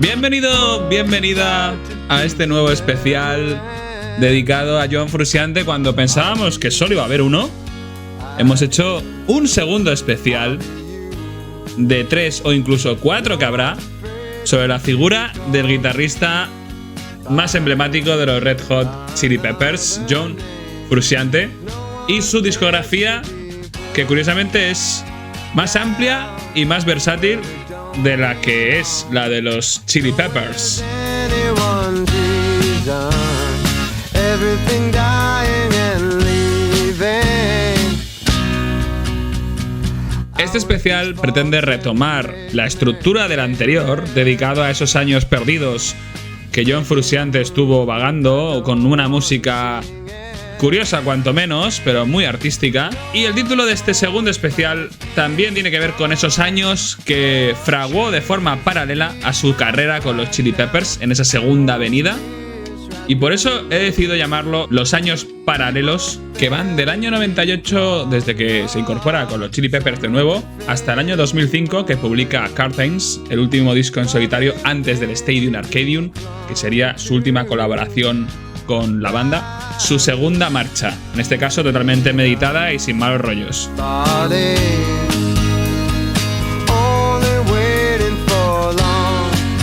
Bienvenido, bienvenida a este nuevo especial dedicado a John Frusciante. Cuando pensábamos que solo iba a haber uno, hemos hecho un segundo especial de 3 o incluso 4 que habrá sobre la figura del guitarrista más emblemático de los Red Hot Chili Peppers, John Frusciante, y su discografía, que curiosamente es más amplia y más versátil de la que es la de los Chili Peppers. Este especial pretende retomar la estructura del anterior, dedicado a esos años perdidos que John Frusciante estuvo vagando con una música curiosa cuanto menos, pero muy artística. Y el título de este segundo especial también tiene que ver con esos años que fraguó de forma paralela a su carrera con los Chili Peppers en esa segunda venida. Y por eso he decidido llamarlo Los Años Paralelos, que van del año 98, desde que se incorpora con los Chili Peppers de nuevo, hasta el año 2005, que publica Curtains, el último disco en solitario antes del Stadium Arcadium, que sería su última colaboración con la banda, su segunda marcha, en este caso totalmente meditada y sin malos rollos.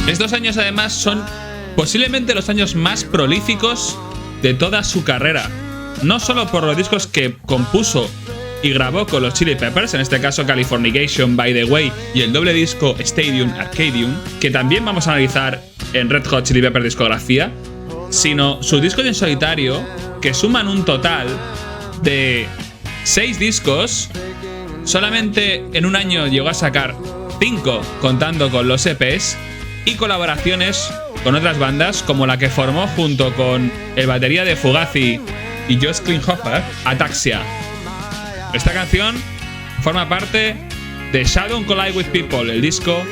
Estos años además son posiblemente los años más prolíficos de toda su carrera, no solo por los discos que compuso y grabó con los Chili Peppers, en este caso Californication, By the Way, y el doble disco Stadium Arcadium, que también vamos a analizar en Red Hot Chili Peppers discografía, sino sus discos en solitario, que suman un total de 6 discos. Solamente en un año llegó a sacar 5, contando con los EPs, y colaboraciones con otras bandas, como la que formó junto con el batería de Fugazi y Josh Klinghoffer, Ataxia. Esta canción forma parte de Shadow Collide with People, el disco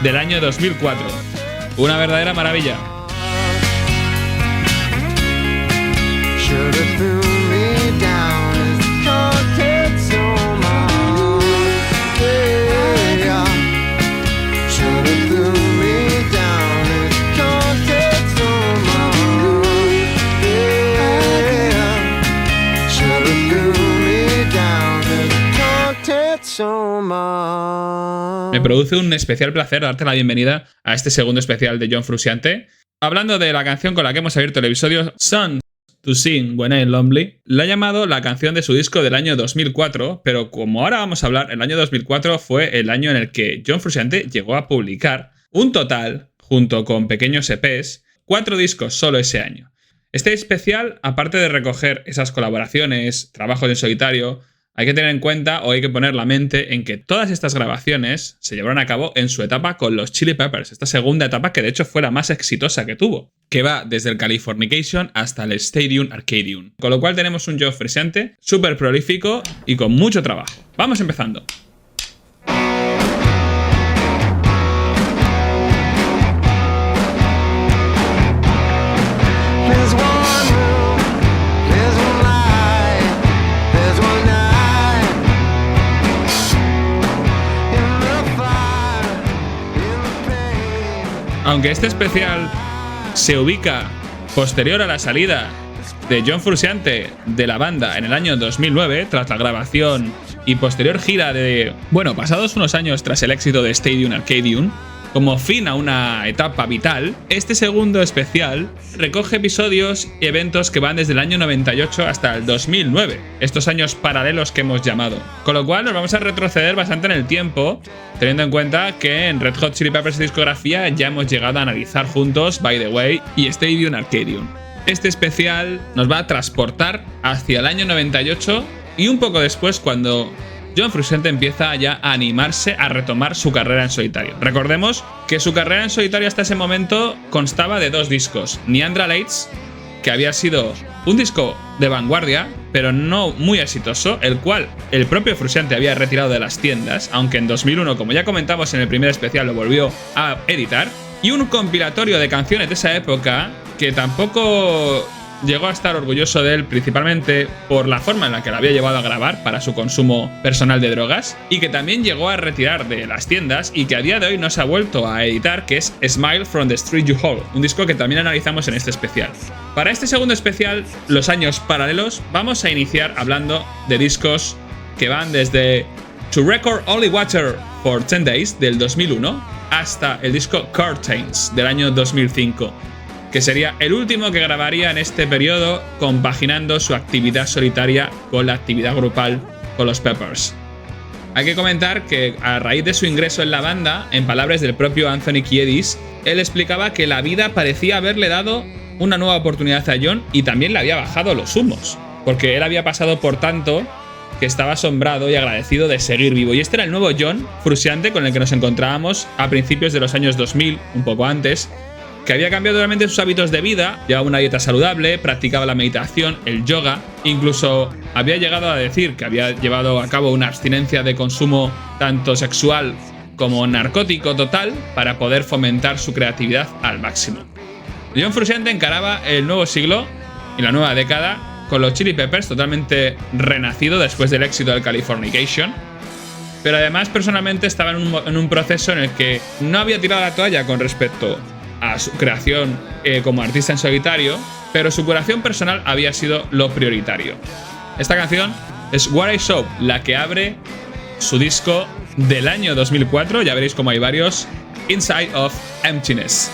del año 2004. Una verdadera maravilla. Me produce un especial placer darte la bienvenida a este segundo especial de John Frusciante. Hablando de la canción con la que hemos abierto el episodio, Songs to Sing When I'm Lonely, la ha llamado la canción de su disco del año 2004, pero como ahora vamos a hablar, el año 2004 fue el año en el que John Frusciante llegó a publicar un total, junto con pequeños EPs, 4 discos solo ese año. Este especial, aparte de recoger esas colaboraciones, trabajos en solitario, hay que tener en cuenta, o hay que poner la mente en que todas estas grabaciones se llevaron a cabo en su etapa con los Chili Peppers, esta segunda etapa que de hecho fue la más exitosa que tuvo, que va desde el Californication hasta el Stadium Arcadium. Con lo cual tenemos un John Frusciante súper prolífico y con mucho trabajo. Vamos empezando. Aunque este especial se ubica posterior a la salida de John Frusciante de la banda en el año 2009, tras la grabación y posterior gira de, pasados unos años tras el éxito de Stadium Arcadium, como fin a una etapa vital, este segundo especial recoge episodios y eventos que van desde el año 98 hasta el 2009, estos años paralelos que hemos llamado. Con lo cual nos vamos a retroceder bastante en el tiempo, teniendo en cuenta que en Red Hot Chili Peppers discografía ya hemos llegado a analizar juntos By the Way y Stadium Arcadium. Este especial nos va a transportar hacia el año 98 y un poco después, cuando John Frusciante empieza ya a animarse a retomar su carrera en solitario. Recordemos que su carrera en solitario hasta ese momento constaba de 2 discos. Neandra Lights, que había sido un disco de vanguardia, pero no muy exitoso, el cual el propio Frusciante había retirado de las tiendas, aunque en 2001, como ya comentamos en el primer especial, lo volvió a editar. Y un compilatorio de canciones de esa época que tampoco llegó a estar orgulloso de él principalmente por la forma en la que lo había llevado a grabar para su consumo personal de drogas, y que también llegó a retirar de las tiendas y que a día de hoy no se ha vuelto a editar, que es Smile from the Street You Hold, un disco que también analizamos en este especial. Para este segundo especial, los años paralelos, vamos a iniciar hablando de discos que van desde To Record Only Water for 10 Days del 2001 hasta el disco Curtains del año 2005, que sería el último que grabaría en este periodo, compaginando su actividad solitaria con la actividad grupal con los Peppers. Hay que comentar que a raíz de su ingreso en la banda, en palabras del propio Anthony Kiedis, él explicaba que la vida parecía haberle dado una nueva oportunidad a John y también le había bajado los humos, porque él había pasado por tanto que estaba asombrado y agradecido de seguir vivo. Y este era el nuevo John Frusciante con el que nos encontrábamos a principios de los años 2000, un poco antes, que había cambiado totalmente sus hábitos de vida, llevaba una dieta saludable, practicaba la meditación, el yoga, incluso había llegado a decir que había llevado a cabo una abstinencia de consumo tanto sexual como narcótico total para poder fomentar su creatividad al máximo. John Frusciante encaraba el nuevo siglo y la nueva década con los Chili Peppers totalmente renacido después del éxito del Californication, pero además personalmente estaba en un proceso en el que no había tirado la toalla con respecto a su creación como artista en solitario, pero su curación personal había sido lo prioritario. Esta canción es What I Saw, la que abre su disco del año 2004, ya veréis como hay varios, Inside of Emptiness.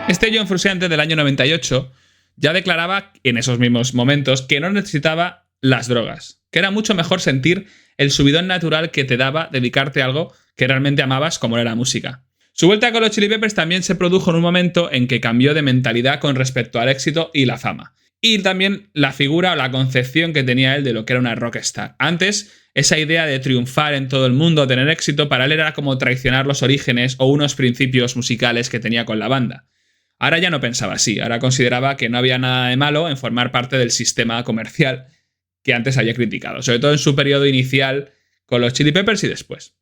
Este John Frusciante del año 98 ya declaraba en esos mismos momentos que no necesitaba las drogas, que era mucho mejor sentir el subidón natural que te daba dedicarte a algo que realmente amabas, como era la música. Su vuelta con los Chili Peppers también se produjo en un momento en que cambió de mentalidad con respecto al éxito y la fama. Y también la figura o la concepción que tenía él de lo que era una rockstar. Antes, esa idea de triunfar en todo el mundo, tener éxito, para él era como traicionar los orígenes o unos principios musicales que tenía con la banda. Ahora ya no pensaba así, ahora consideraba que no había nada de malo en formar parte del sistema comercial que antes había criticado, sobre todo en su periodo inicial con los Chili Peppers y después.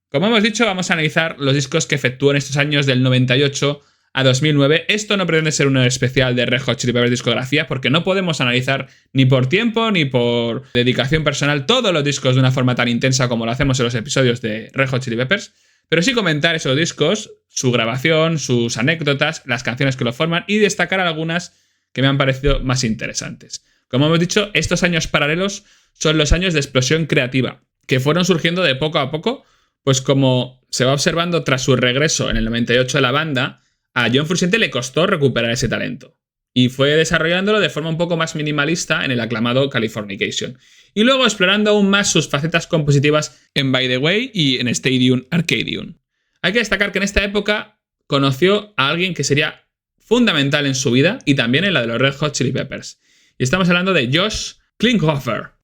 Como hemos dicho, vamos a analizar los discos que efectuó en estos años del 98 a 2009. Esto no pretende ser un especial de Red Hot Chili Peppers discografía, porque no podemos analizar ni por tiempo ni por dedicación personal todos los discos de una forma tan intensa como lo hacemos en los episodios de Red Hot Chili Peppers, pero sí comentar esos discos, su grabación, sus anécdotas, las canciones que lo forman y destacar algunas que me han parecido más interesantes. Como hemos dicho, estos años paralelos son los años de explosión creativa, que fueron surgiendo de poco a poco, pues como se va observando tras su regreso en el 98 de la banda, a John Frusciante le costó recuperar ese talento. Y fue desarrollándolo de forma un poco más minimalista en el aclamado Californication. Y luego explorando aún más sus facetas compositivas en By the Way y en Stadium Arcadium. Hay que destacar que en esta época conoció a alguien que sería fundamental en su vida y también en la de los Red Hot Chili Peppers. Y estamos hablando de Josh Klinghoffer.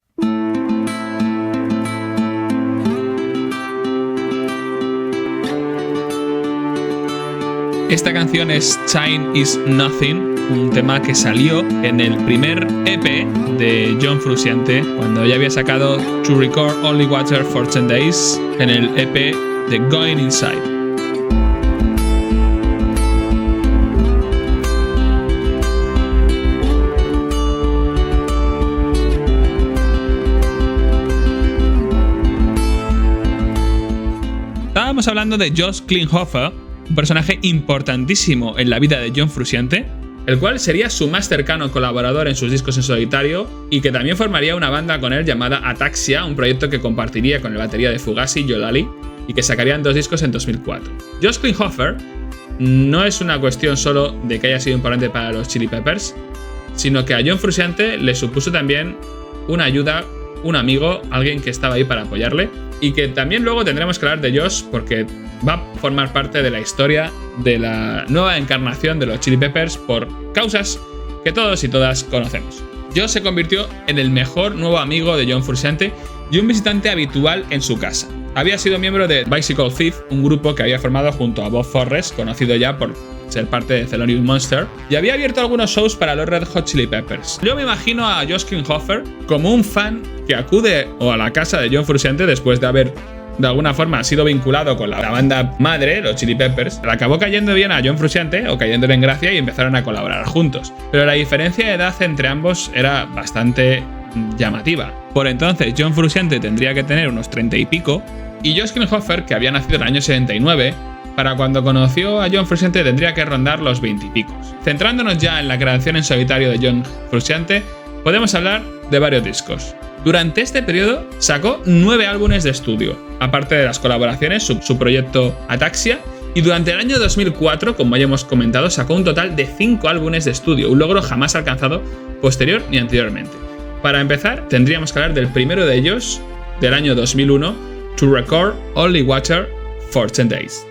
Esta canción es Time is Nothing, un tema que salió en el primer EP de John Frusciante, cuando ya había sacado To Record Only Water for 10 Days, en el EP de Going Inside. Estábamos hablando de Josh Klinghoffer, un personaje importantísimo en la vida de John Frusciante, el cual sería su más cercano colaborador en sus discos en solitario y que también formaría una banda con él llamada Ataxia, un proyecto que compartiría con el batería de Fugazi, Joe Lally, y que sacarían 2 discos en 2004. Josh Klinghoffer no es una cuestión solo de que haya sido importante para los Chili Peppers, sino que a John Frusciante le supuso también una ayuda, un amigo, alguien que estaba ahí para apoyarle, y que también luego tendremos que hablar de Josh porque va a formar parte de la historia de la nueva encarnación de los Chili Peppers por causas que todos y todas conocemos. Josh se convirtió en el mejor nuevo amigo de John Frusciante y un visitante habitual en su casa. Había sido miembro de Bicycle Thief, un grupo que había formado junto a Bob Forrest, conocido ya por ser parte de Thelonious Monster, y había abierto algunos shows para los Red Hot Chili Peppers. Yo me imagino a Josh Klinghoffer como un fan que acude a la casa de John Frusciante después de haber de alguna forma sido vinculado con la banda madre, los Chili Peppers. Le acabó cayendo bien a John Frusciante o cayéndole en gracia y empezaron a colaborar juntos. Pero la diferencia de edad entre ambos era bastante llamativa. Por entonces John Frusciante tendría que tener unos 30 y pico y Josh Klinghoffer, que había nacido en el año 79, para cuando conoció a John Frusciante tendría que rondar los 20 y picos. Centrándonos ya en la creación en solitario de John Frusciante, podemos hablar de varios discos. Durante este periodo sacó 9 álbumes de estudio, aparte de las colaboraciones, su proyecto Ataxia, y durante el año 2004, como ya hemos comentado, sacó un total de 5 álbumes de estudio, un logro jamás alcanzado posterior ni anteriormente. Para empezar, tendríamos que hablar del primero de ellos, del año 2001, To Record Only Water for 10 Days.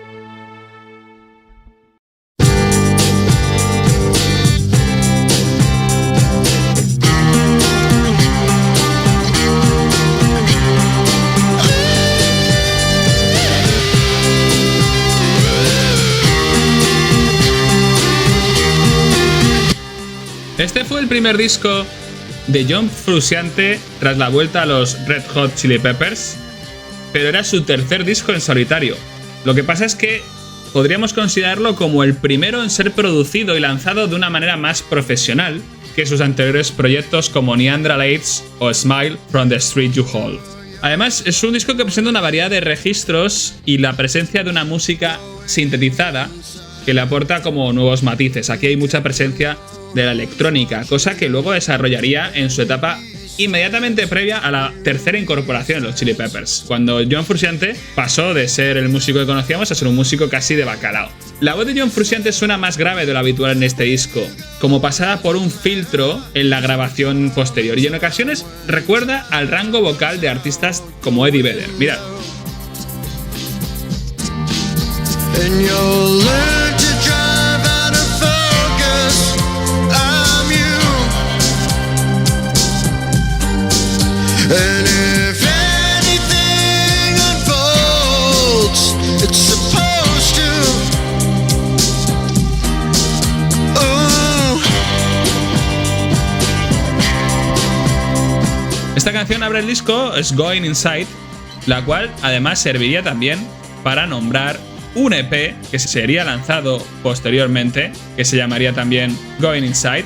Este fue el primer disco de John Frusciante tras la vuelta a los Red Hot Chili Peppers, pero era su tercer disco en solitario. Lo que pasa es que podríamos considerarlo como el primero en ser producido y lanzado de una manera más profesional que sus anteriores proyectos como Neanderthals o Smile from the Street You Hold. Además, es un disco que presenta una variedad de registros y la presencia de una música sintetizada que le aporta como nuevos matices. Aquí hay mucha presencia de la electrónica, cosa que luego desarrollaría en su etapa inmediatamente previa a la tercera incorporación en los Chili Peppers, cuando John Frusciante pasó de ser el músico que conocíamos a ser un músico casi de bacalao. La voz de John Frusciante suena más grave de lo habitual en este disco, como pasada por un filtro en la grabación posterior, y en ocasiones recuerda al rango vocal de artistas como Eddie Vedder. Mirad. And if anything unfolds, it's supposed to. Esta canción abre el disco, es Going Inside, la cual además serviría también para nombrar un EP que sería lanzado posteriormente, que se llamaría también Going Inside,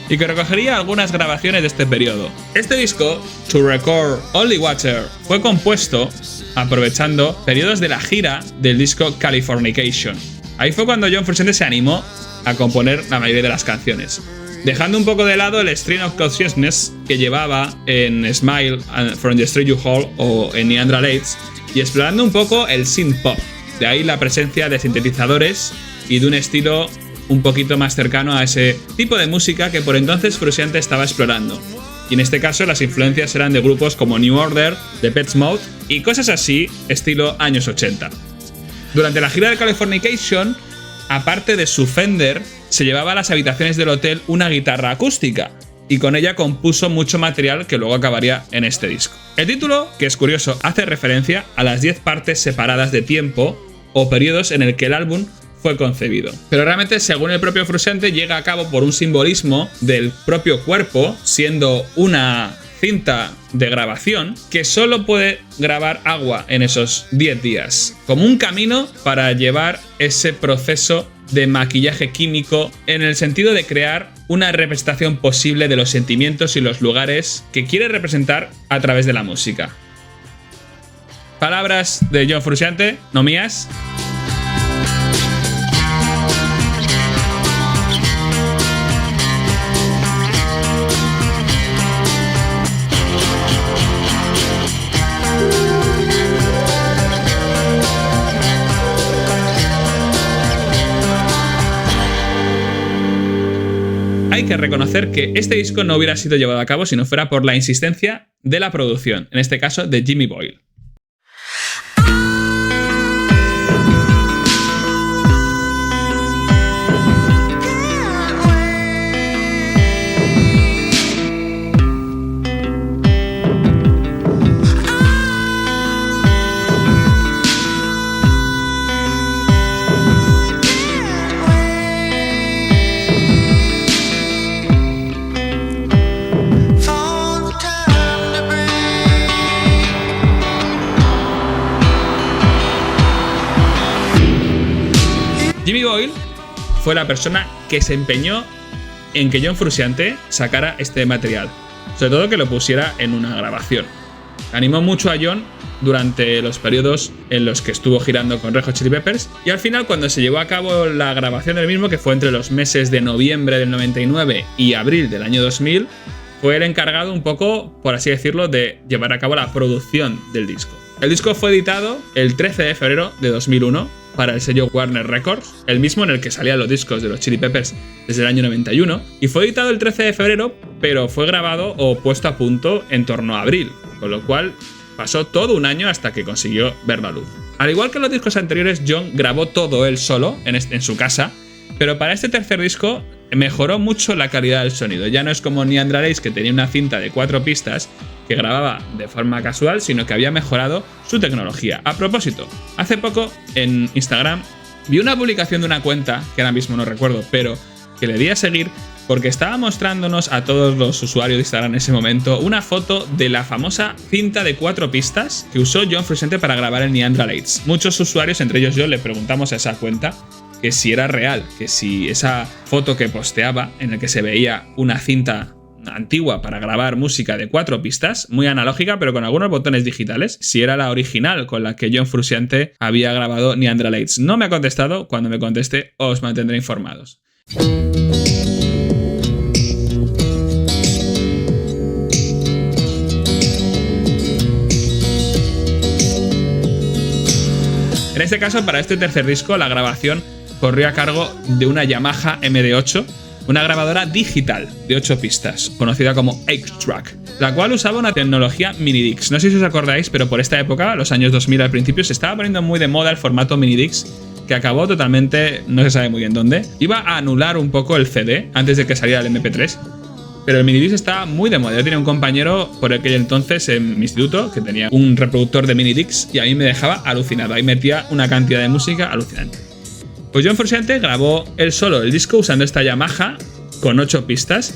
y que recogería algunas grabaciones de este periodo. Este disco, To Record Only Water, fue compuesto aprovechando periodos de la gira del disco Californication. Ahí fue cuando John Frusciante se animó a componer la mayoría de las canciones, dejando un poco de lado el Stream of Consciousness que llevaba en Smile from the Street You Hold o en Neanderthals, y explorando un poco el synth pop. De ahí la presencia de sintetizadores y de un estilo un poquito más cercano a ese tipo de música que por entonces Frusciante estaba explorando. Y en este caso las influencias eran de grupos como New Order, Depeche Mode y cosas así, estilo años 80. Durante la gira de Californication, aparte de su Fender, se llevaba a las habitaciones del hotel una guitarra acústica, y con ella compuso mucho material que luego acabaría en este disco. El título, que es curioso, hace referencia a las 10 partes separadas de tiempo o periodos en el que el álbum fue concebido. Pero realmente, según el propio Frusciante, llega a cabo por un simbolismo del propio cuerpo, siendo una cinta de grabación que solo puede grabar agua en esos 10 días, como un camino para llevar ese proceso de maquillaje químico en el sentido de crear una representación posible de los sentimientos y los lugares que quiere representar a través de la música. Palabras de John Frusciante, no mías. que reconocer que este disco no hubiera sido llevado a cabo si no fuera por la insistencia de la producción, en este caso de Jimmy Boyle. Jimmy Boyle fue la persona que se empeñó en que John Frusciante sacara este material, sobre todo que lo pusiera en una grabación. Animó mucho a John durante los periodos en los que estuvo girando con Red Hot Chili Peppers, y al final, cuando se llevó a cabo la grabación del mismo, que fue entre los meses de noviembre del 99 y abril del año 2000, fue el encargado un poco, por así decirlo, de llevar a cabo la producción del disco. El disco fue editado el 13 de febrero de 2001 para el sello Warner Records, el mismo en el que salían los discos de los Chili Peppers desde el año 91, y fue editado el 13 de febrero, pero fue grabado o puesto a punto en torno a abril, con lo cual pasó todo un año hasta que consiguió ver la luz. Al igual que en los discos anteriores, John grabó todo él solo en su casa, pero para este tercer disco mejoró mucho la calidad del sonido. Ya no es como Neandra Lace, que tenía una cinta de 4 pistas que grababa de forma casual, sino que había mejorado su tecnología. A propósito, hace poco en Instagram vi una publicación de una cuenta, que ahora mismo no recuerdo, pero que le di a seguir porque estaba mostrándonos a todos los usuarios de Instagram en ese momento una foto de la famosa cinta de 4 pistas que usó John Frusciante para grabar el Neandra Lace. Muchos usuarios, entre ellos yo, le preguntamos a esa cuenta que si era real, que si esa foto que posteaba en la que se veía una cinta antigua para grabar música de 4 pistas, muy analógica pero con algunos botones digitales, si era la original con la que John Frusciante había grabado Neandra Lace. No me ha contestado. Cuando me conteste os mantendré informados. En este caso, para este tercer disco, la grabación corrió a cargo de una Yamaha MD8, una grabadora digital de 8 pistas, conocida como 8-Track, la cual usaba una tecnología Minidix. No sé si os acordáis, pero por esta época, los años 2000 al principio, se estaba poniendo muy de moda el formato Minidix, que acabó totalmente, no se sabe muy bien dónde. Iba a anular un poco el CD antes de que saliera el MP3, pero el Minidix estaba muy de moda. Yo tenía un compañero por aquel entonces en mi instituto que tenía un reproductor de Minidix y a mí me dejaba alucinado. Ahí metía una cantidad de música alucinante. Pues John Frusciante grabó él solo el disco usando esta Yamaha con 8 pistas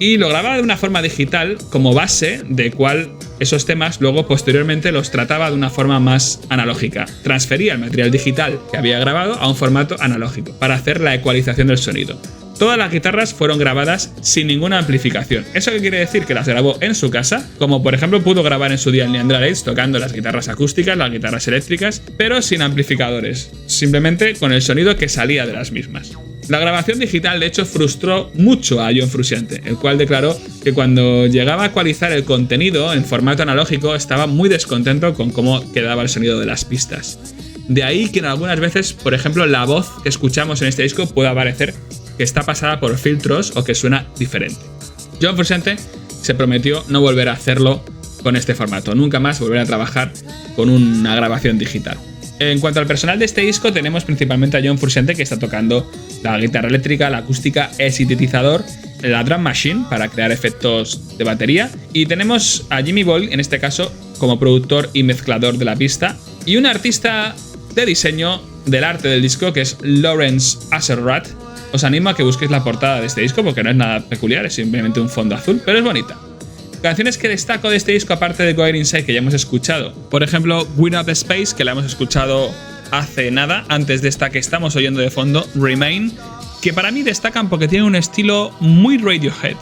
y lo grababa de una forma digital como base, de cual esos temas luego posteriormente los trataba de una forma más analógica. Transfería el material digital que había grabado a un formato analógico para hacer la ecualización del sonido. Todas las guitarras fueron grabadas sin ninguna amplificación. ¿Eso qué quiere decir? Que las grabó en su casa, como por ejemplo pudo grabar en su día el Neandra Lace, tocando las guitarras acústicas, las guitarras eléctricas, pero sin amplificadores, simplemente con el sonido que salía de las mismas. La grabación digital, de hecho, frustró mucho a John Frusciante, el cual declaró que cuando llegaba a ecualizar el contenido en formato analógico estaba muy descontento con cómo quedaba el sonido de las pistas. De ahí que en algunas veces, por ejemplo, la voz que escuchamos en este disco pueda parecer que está pasada por filtros o que suena diferente. John Frusciante se prometió no volver a hacerlo con este formato, nunca más volver a trabajar con una grabación digital. En cuanto al personal de este disco, tenemos principalmente a John Frusciante, que está tocando la guitarra eléctrica, la acústica, el sintetizador, la drum machine para crear efectos de batería, y tenemos a Jimmy Boyle, en este caso, como productor y mezclador de la pista, y un artista de diseño del arte del disco que es Lawrence Asserrat. Os animo a que busquéis la portada de este disco porque no es nada peculiar, es simplemente un fondo azul, pero es bonita. Canciones que destaco de este disco, aparte de Going Inside, que ya hemos escuchado. Por ejemplo, Win Up Space, que la hemos escuchado hace nada, antes de esta que estamos oyendo de fondo, Remain, que para mí destacan porque tienen un estilo muy Radiohead.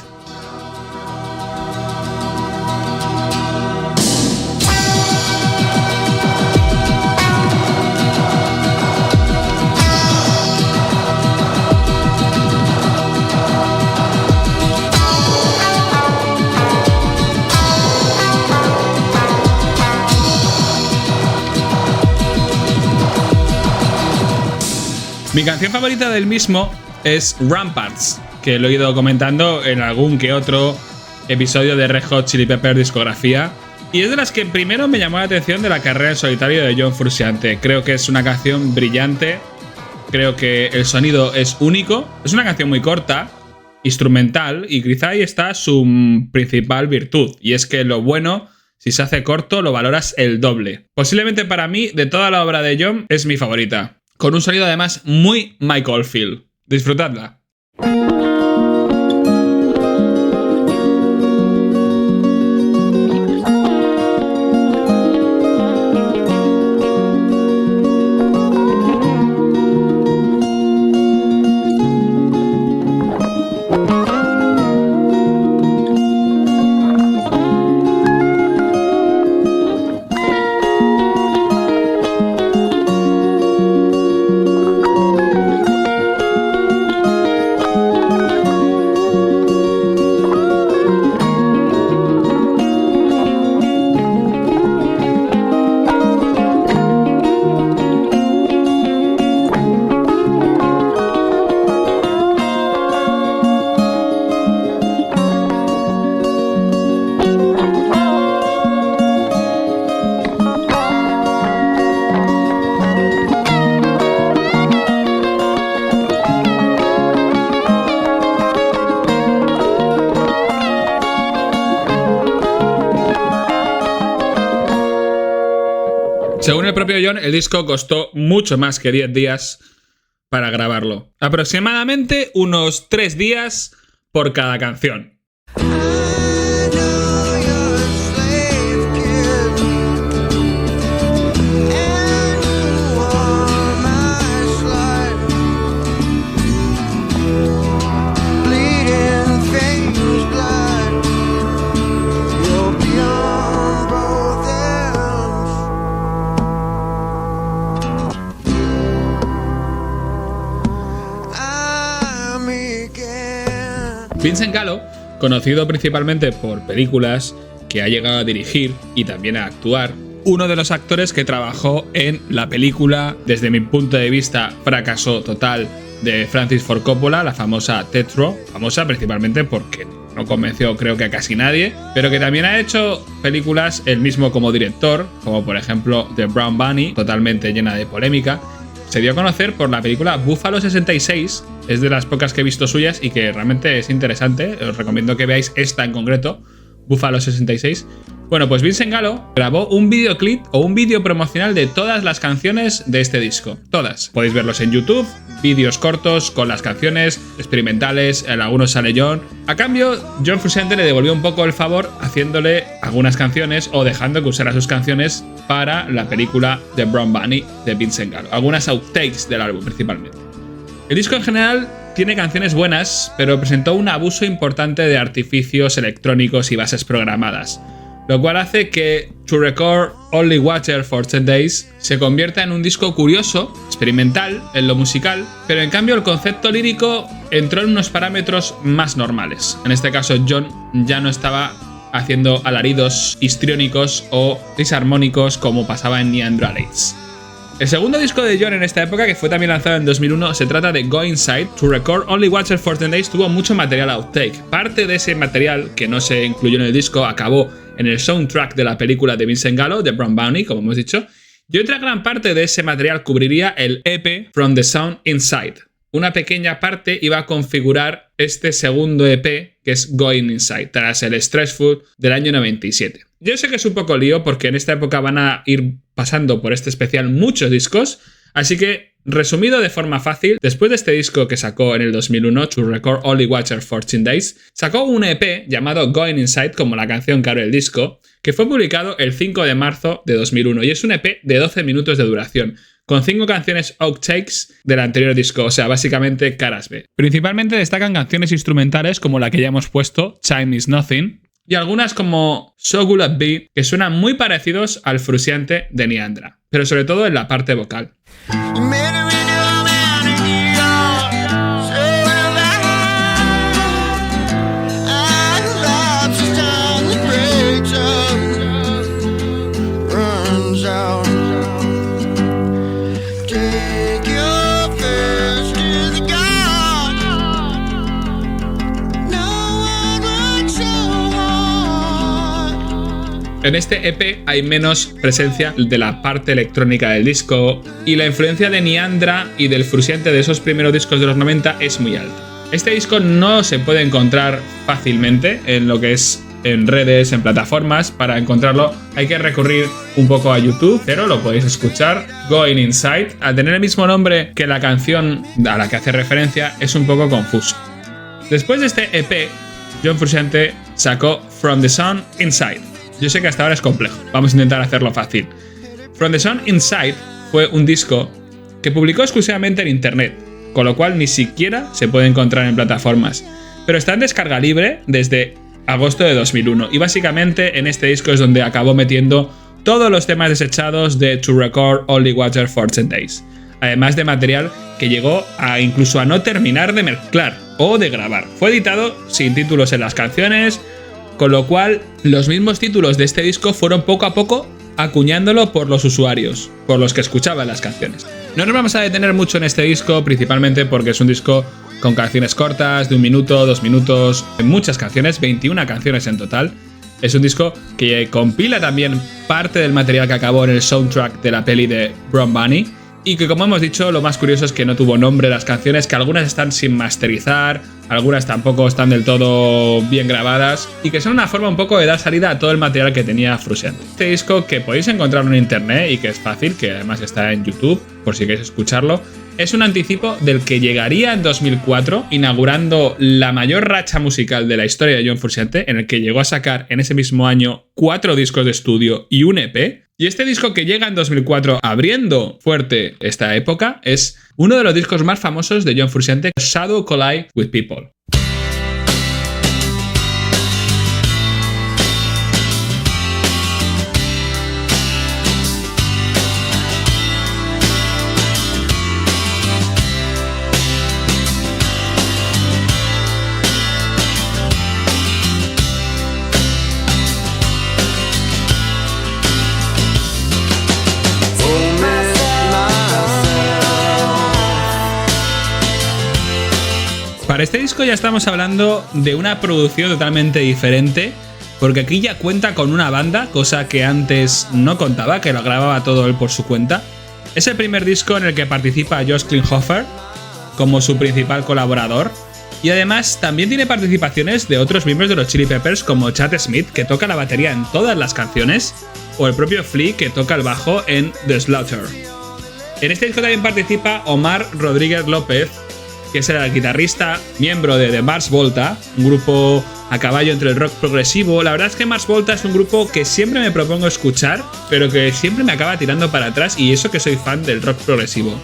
Mi canción favorita del mismo es Ramparts, que lo he ido comentando en algún que otro episodio de Red Hot Chili Peppers discografía. Y es de las que primero me llamó la atención de la carrera en solitario de John Frusciante. Creo que es una canción brillante, creo que el sonido es único, es una canción muy corta, instrumental, y quizá ahí está su principal virtud, y es que lo bueno, si se hace corto, lo valoras el doble. Posiblemente para mí, de toda la obra de John, es mi favorita, con un sonido además muy Mike Oldfield. Disfrutadla. Según el propio John, el disco costó mucho más que 10 días para grabarlo. Aproximadamente unos 3 días por cada canción. Vincent Gallo, conocido principalmente por películas que ha llegado a dirigir y también a actuar, uno de los actores que trabajó en la película, desde mi punto de vista, fracaso total de Francis Ford Coppola, la famosa Tetro, famosa principalmente porque no convenció creo que a casi nadie, pero que también ha hecho películas él mismo como director, como por ejemplo The Brown Bunny, totalmente llena de polémica. Se dio a conocer por la película Buffalo 66, es de las pocas que he visto suyas y que realmente es interesante, os recomiendo que veáis esta en concreto, Buffalo 66. Bueno, pues Vincent Gallo grabó un videoclip o un vídeo promocional de todas las canciones de este disco, todas. Podéis verlos en YouTube, vídeos cortos con las canciones experimentales, en algunos sale John. A cambio, John Frusciante le devolvió un poco el favor haciéndole algunas canciones o dejando que usara sus canciones para la película The Brown Bunny de Vincent Gallo, algunas outtakes del álbum principalmente. El disco en general tiene canciones buenas, pero presentó un abuso importante de artificios electrónicos y bases programadas, lo cual hace que To Record Only Water for 10 Days se convierta en un disco curioso, experimental en lo musical, pero en cambio el concepto lírico entró en unos parámetros más normales. En este caso John ya no estaba haciendo alaridos histriónicos o disarmónicos como pasaba en Neanderthals. El segundo disco de John en esta época, que fue también lanzado en 2001, se trata de Go Inside. To Record Only Water for 10 Days tuvo mucho material outtake. Parte de ese material, que no se incluyó en el disco, acabó en el soundtrack de la película de Vincent Gallo, The Brown Bunny, como hemos dicho, y otra gran parte de ese material cubriría el EP From the Sound Inside. Una pequeña parte iba a configurar este segundo EP, que es Going Inside, tras el Stressful del año 97. Yo sé que es un poco lío porque en esta época van a ir pasando por este especial muchos discos, así que, resumido de forma fácil, después de este disco que sacó en el 2001, To Record Only Water for 10 Days, sacó un EP llamado Going Inside, como la canción que abre el disco, que fue publicado el 5 de marzo de 2001, y es un EP de 12 minutos de duración, con 5 canciones outtakes del anterior disco, o sea, básicamente caras B. Principalmente destacan canciones instrumentales como la que ya hemos puesto, Time Is Nothing, y algunas como So Good At Be, que suenan muy parecidos al Frusciante de Neandra, pero sobre todo en la parte vocal. En este EP hay menos presencia de la parte electrónica del disco y la influencia de Niandra y del Frusciante de esos primeros discos de los 90 es muy alta. Este disco no se puede encontrar fácilmente en lo que es en redes, en plataformas. Para encontrarlo hay que recurrir un poco a YouTube, pero lo podéis escuchar. Going Inside, al tener el mismo nombre que la canción a la que hace referencia, es un poco confuso. Después de este EP, John Frusciante sacó From the Sun Inside. Yo sé que hasta ahora es complejo, vamos a intentar hacerlo fácil. From the Sun Inside fue un disco que publicó exclusivamente en internet, con lo cual ni siquiera se puede encontrar en plataformas, pero está en descarga libre desde agosto de 2001 y básicamente en este disco es donde acabó metiendo todos los temas desechados de To Record Only Water for 10 Days, además de material que llegó a incluso a no terminar de mezclar o de grabar. Fue editado sin títulos en las canciones, con lo cual los mismos títulos de este disco fueron poco a poco acuñándolo por los usuarios, por los que escuchaban las canciones. No nos vamos a detener mucho en este disco, principalmente porque es un disco con canciones cortas, de 1 minuto, 2 minutos, muchas canciones, 21 canciones en total. Es un disco que compila también parte del material que acabó en el soundtrack de la peli de Brown Bunny, y que, como hemos dicho, lo más curioso es que no tuvo nombre las canciones, que algunas están sin masterizar, algunas tampoco están del todo bien grabadas, y que son una forma un poco de dar salida a todo el material que tenía Frusciante. Este disco, que podéis encontrarlo en internet y que es fácil, que además está en YouTube, por si queréis escucharlo, es un anticipo del que llegaría en 2004, inaugurando la mayor racha musical de la historia de John Frusciante, en el que llegó a sacar en ese mismo año 4 discos de estudio y un EP. Y este disco, que llega en 2004 abriendo fuerte esta época, es uno de los discos más famosos de John Frusciante, Shadow Collide with People. Para este disco ya estamos hablando de una producción totalmente diferente, porque aquí ya cuenta con una banda, cosa que antes no contaba, que lo grababa todo él por su cuenta. Es el primer disco en el que participa Josh Klinghoffer como su principal colaborador, y además también tiene participaciones de otros miembros de los Chili Peppers, como Chad Smith, que toca la batería en todas las canciones, o el propio Flea, que toca el bajo en The Slaughter. En este disco también participa Omar Rodríguez López, que es el guitarrista, miembro de The Mars Volta, un grupo a caballo entre el rock progresivo. La verdad es que Mars Volta es un grupo que siempre me propongo escuchar, pero que siempre me acaba tirando para atrás, y eso que soy fan del rock progresivo.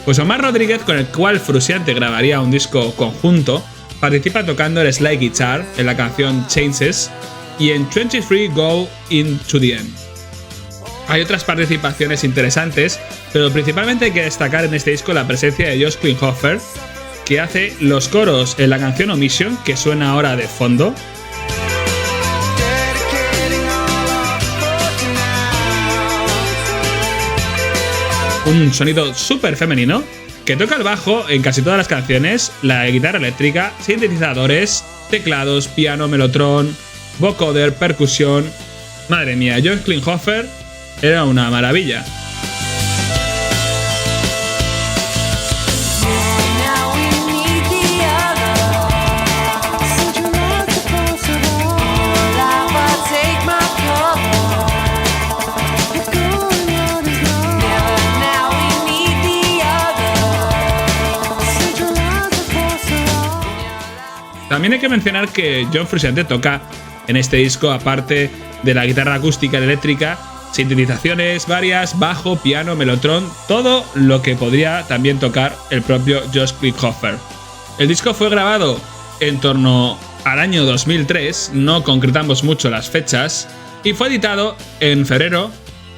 Pues Omar Rodríguez, con el cual Frusciante grabaría un disco conjunto, participa tocando el slide guitar en la canción Changes y en 23 Go Into the End. Hay otras participaciones interesantes, pero principalmente hay que destacar en este disco la presencia de Josh Klinghoffer, que hace los coros en la canción Omission, que suena ahora de fondo. Un sonido súper femenino, que toca el bajo en casi todas las canciones, la guitarra eléctrica, sintetizadores, teclados, piano, melotron, vocoder, percusión. Madre mía, Josh Klinghoffer era una maravilla. También hay que mencionar que John Frusciante toca en este disco, aparte de la guitarra acústica y eléctrica, sintetizaciones varias, bajo, piano, melotron, todo lo que podría también tocar el propio Josh Klinghoffer. El disco fue grabado en torno al año 2003, no concretamos mucho las fechas, y fue editado en febrero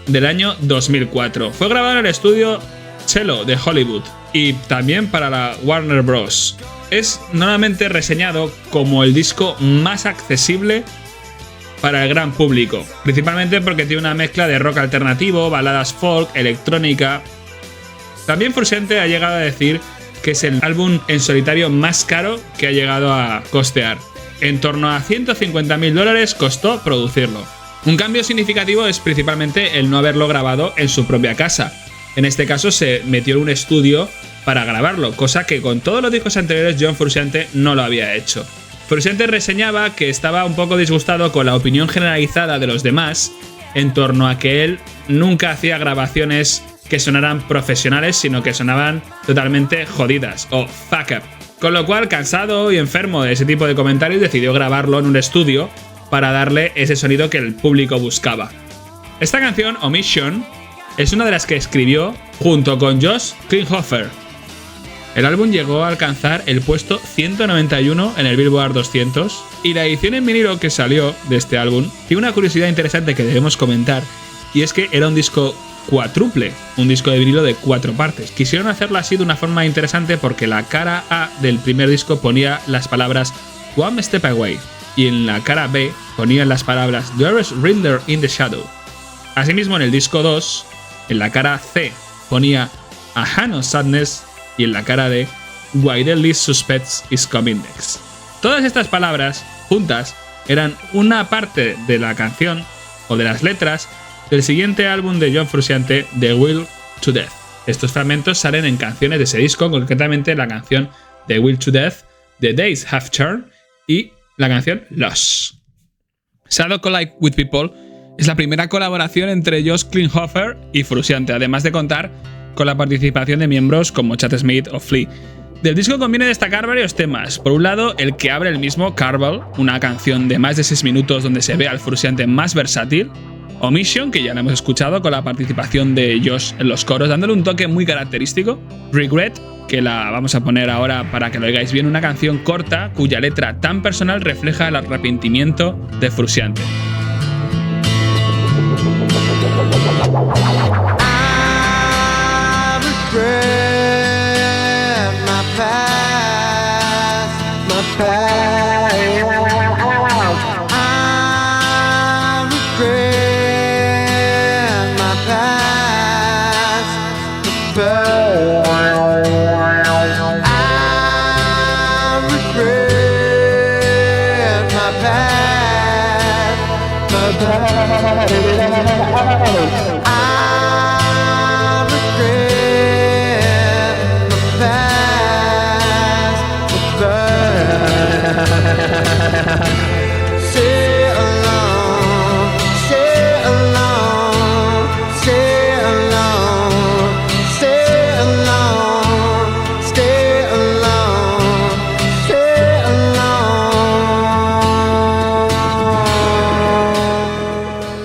del año 2004. Fue grabado en el estudio Cello de Hollywood y también para la Warner Bros. Es normalmente reseñado como el disco más accesible para el gran público, principalmente porque tiene una mezcla de rock alternativo, baladas folk, electrónica. También Frusciante ha llegado a decir que es el álbum en solitario más caro que ha llegado a costear. En torno a $150.000 costó producirlo. Un cambio significativo es principalmente el no haberlo grabado en su propia casa. En este caso se metió en un estudio para grabarlo, cosa que con todos los discos anteriores John Frusciante no lo había hecho. Frusciante reseñaba que estaba un poco disgustado con la opinión generalizada de los demás en torno a que él nunca hacía grabaciones que sonaran profesionales, sino que sonaban totalmente jodidas o fuck up. Con lo cual, cansado y enfermo de ese tipo de comentarios, decidió grabarlo en un estudio para darle ese sonido que el público buscaba. Esta canción, Omission, es una de las que escribió junto con Josh Klinghoffer. El álbum llegó a alcanzar el puesto 191 en el Billboard 200 y la edición en vinilo que salió de este álbum tiene una curiosidad interesante que debemos comentar, y es que era un disco cuádruple, un disco de vinilo de 4 partes. Quisieron hacerlo así de una forma interesante porque la cara A del primer disco ponía las palabras One Step Away y en la cara B ponían las palabras There is Riddler in the Shadow. Asimismo, en el disco 2, en la cara C ponía A Hand of Sadness y en la cara D Why the Least Suspects is Coming Next. Todas estas palabras juntas eran una parte de la canción o de las letras del siguiente álbum de John Frusciante, The Will to Death. Estos fragmentos salen en canciones de ese disco, concretamente la canción The Will to Death, The Days Have Turned y la canción Lost. Shadow Collide with People es la primera colaboración entre Josh Klinghoffer y Frusciante, además de contar con la participación de miembros como Chad Smith o Flea. Del disco conviene destacar varios temas. Por un lado, el que abre el mismo, Carvel, una canción de más de 6 minutos donde se ve al Frusciante más versátil. Omission, que ya la hemos escuchado con la participación de Josh en los coros, dándole un toque muy característico. Regret, que la vamos a poner ahora para que lo oigáis bien, una canción corta cuya letra tan personal refleja el arrepentimiento de Frusciante.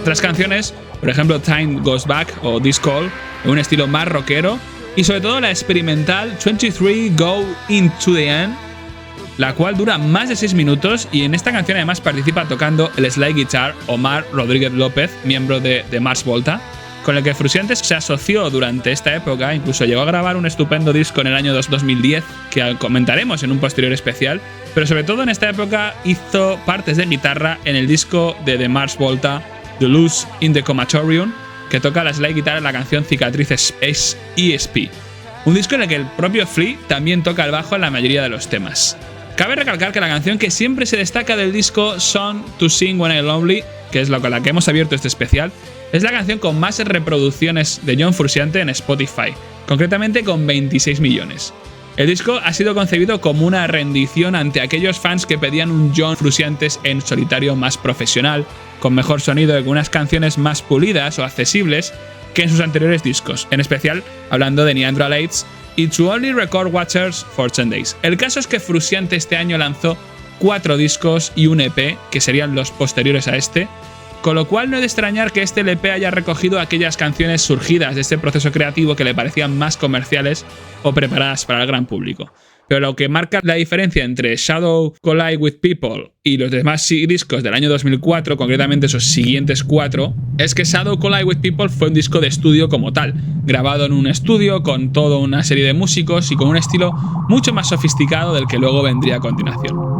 Otras canciones, por ejemplo Time Goes Back o This Call, en un estilo más rockero, y sobre todo la experimental 23 Go Into the End, la cual dura más de 6 minutos, y en esta canción además participa tocando el slide guitar Omar Rodríguez López, miembro de Mars Volta, con el que Frusciante se asoció durante esta época. Incluso llegó a grabar un estupendo disco en el año 2010 que comentaremos en un posterior especial, pero sobre todo en esta época hizo partes de guitarra en el disco de The Mars Volta, The Lose in the Comatorium, que toca la slide guitar en la canción Cicatrices ESP, un disco en el que el propio Flea también toca el bajo en la mayoría de los temas. Cabe recalcar que la canción que siempre se destaca del disco Song to Sing When I'm Lonely, que es con la que hemos abierto este especial, es la canción con más reproducciones de John Frusciante en Spotify, concretamente con 26 millones. El disco ha sido concebido como una rendición ante aquellos fans que pedían un John Frusciante en solitario más profesional, con mejor sonido y con unas canciones más pulidas o accesibles que en sus anteriores discos, en especial hablando de Neanderthalites y To Only Record Watchers for 10 Days. El caso es que Frusciante este año lanzó 4 discos y un EP, que serían los posteriores a este, con lo cual no es de extrañar que este LP haya recogido aquellas canciones surgidas de este proceso creativo que le parecían más comerciales o preparadas para el gran público. Pero lo que marca la diferencia entre Shadow Collide with People y los demás discos del año 2004, concretamente esos siguientes 4, es que Shadow Collide with People fue un disco de estudio como tal, grabado en un estudio con toda una serie de músicos y con un estilo mucho más sofisticado del que luego vendría a continuación.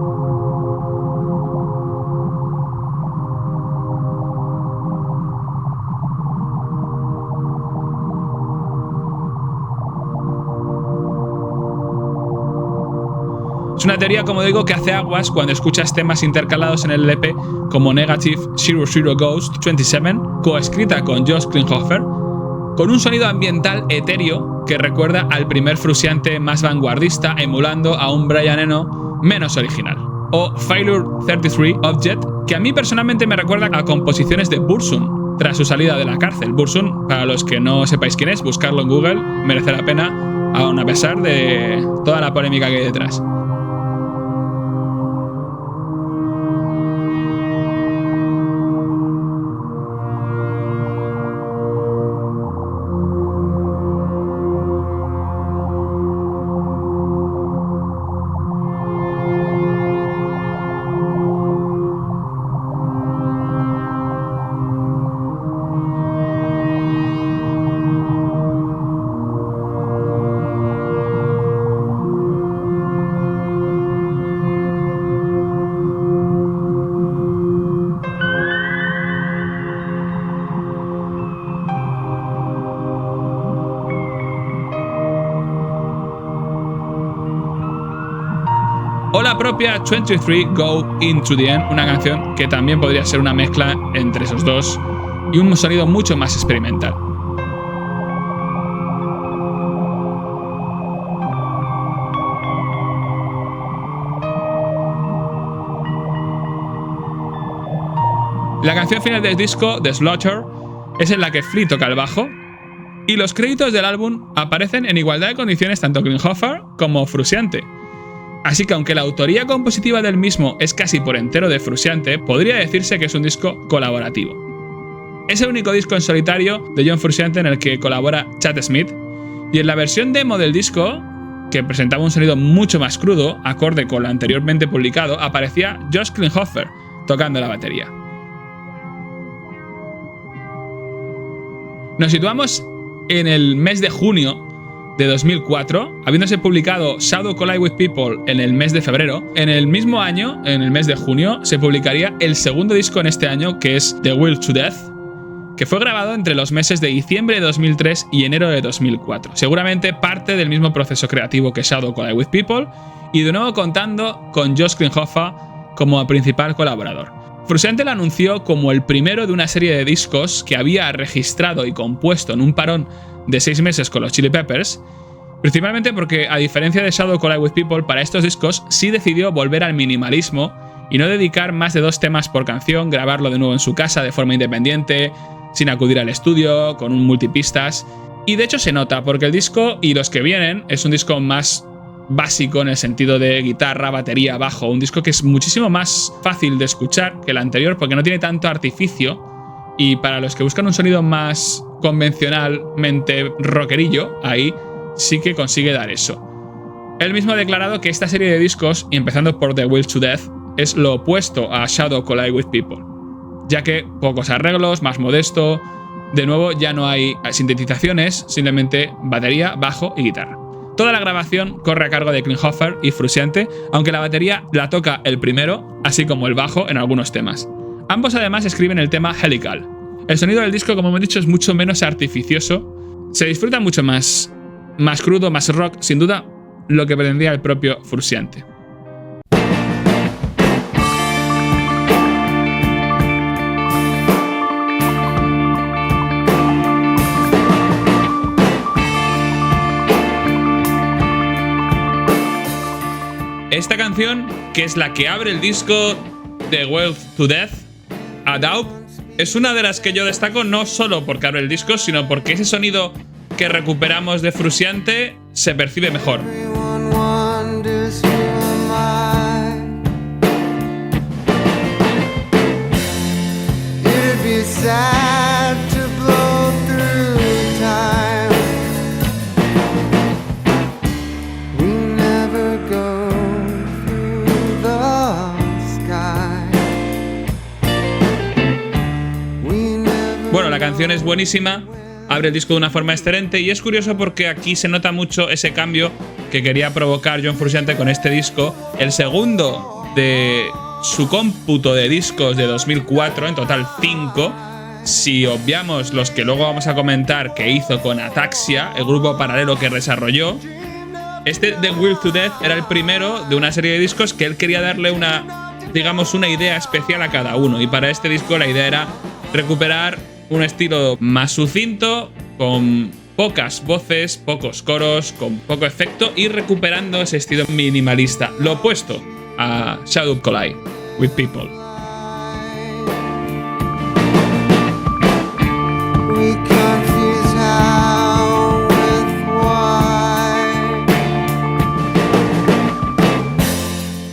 Es una teoría, como digo, que hace aguas cuando escuchas temas intercalados en el LP como Negative 00 Ghost 27, coescrita con Josh Klinghoffer, con un sonido ambiental etéreo que recuerda al primer Frusciante más vanguardista, emulando a un Brian Eno menos original. O Failure 33 Object, que a mí personalmente me recuerda a composiciones de Burzum tras su salida de la cárcel. Burzum, para los que no sepáis quién es, buscarlo en Google, merece la pena, aun a pesar de toda la polémica que hay detrás. O la propia 23 Go Into The End, una canción que también podría ser una mezcla entre esos dos y un sonido mucho más experimental. La canción final del disco, The Slaughter, es en la que Flea toca el bajo, y los créditos del álbum aparecen en igualdad de condiciones tanto Klinghoffer como Frusciante. Así que aunque la autoría compositiva del mismo es casi por entero de Frusciante, podría decirse que es un disco colaborativo. Es el único disco en solitario de John Frusciante en el que colabora Chad Smith, y en la versión demo del disco, que presentaba un sonido mucho más crudo, acorde con lo anteriormente publicado, aparecía Josh Klinghoffer tocando la batería. Nos situamos en el mes de junio de 2004, habiéndose publicado Shadow Collide With People en el mes de febrero. En el mismo año, en el mes de junio, se publicaría el segundo disco en este año, que es The Will to Death, que fue grabado entre los meses de diciembre de 2003 y enero de 2004. Seguramente parte del mismo proceso creativo que Shadow Collide With People, y de nuevo contando con Josh Klinghoffer como principal colaborador. Frusciante lo anunció como el primero de una serie de discos que había registrado y compuesto en un parón de 6 meses con los Chili Peppers, principalmente porque, a diferencia de Shadow Collide With People, para estos discos sí decidió volver al minimalismo y no dedicar más de 2 temas por canción, grabarlo de nuevo en su casa de forma independiente, sin acudir al estudio, con un multipistas. Y de hecho se nota, porque el disco y los que vienen es un disco más básico en el sentido de guitarra, batería, bajo, un disco que es muchísimo más fácil de escuchar que el anterior porque no tiene tanto artificio, y para los que buscan un sonido más convencionalmente rockerillo, ahí sí que consigue dar eso. Él mismo ha declarado que esta serie de discos, y empezando por The Will to Death, es lo opuesto a Shadow Collide With People, ya que pocos arreglos, más modesto, de nuevo ya no hay sintetizaciones, simplemente batería, bajo y guitarra. Toda la grabación corre a cargo de Klinghoffer y Frusciante, aunque la batería la toca el primero, así como el bajo en algunos temas. Ambos además escriben el tema Helical. El sonido del disco, como hemos dicho, es mucho menos artificioso, se disfruta mucho más crudo, más rock, sin duda lo que pretendía el propio Frusciante. Esta canción, que es la que abre el disco The Will to Death, A Doubt, es una de las que yo destaco no solo porque abre el disco, sino porque ese sonido que recuperamos de Frusciante se percibe mejor. Bueno, la canción es buenísima, abre el disco de una forma excelente y es curioso porque aquí se nota mucho ese cambio que quería provocar John Frusciante con este disco, el segundo de su cómputo de discos de 2004, en total 5, si obviamos los que luego vamos a comentar que hizo con Ataxia, el grupo paralelo que desarrolló. Este The Will to Death era el primero de una serie de discos que él quería darle una idea especial a cada uno. Y para este disco la idea era recuperar un estilo más sucinto, con pocas voces, pocos coros, con poco efecto y recuperando ese estilo minimalista. Lo opuesto a Shadow Collide with People.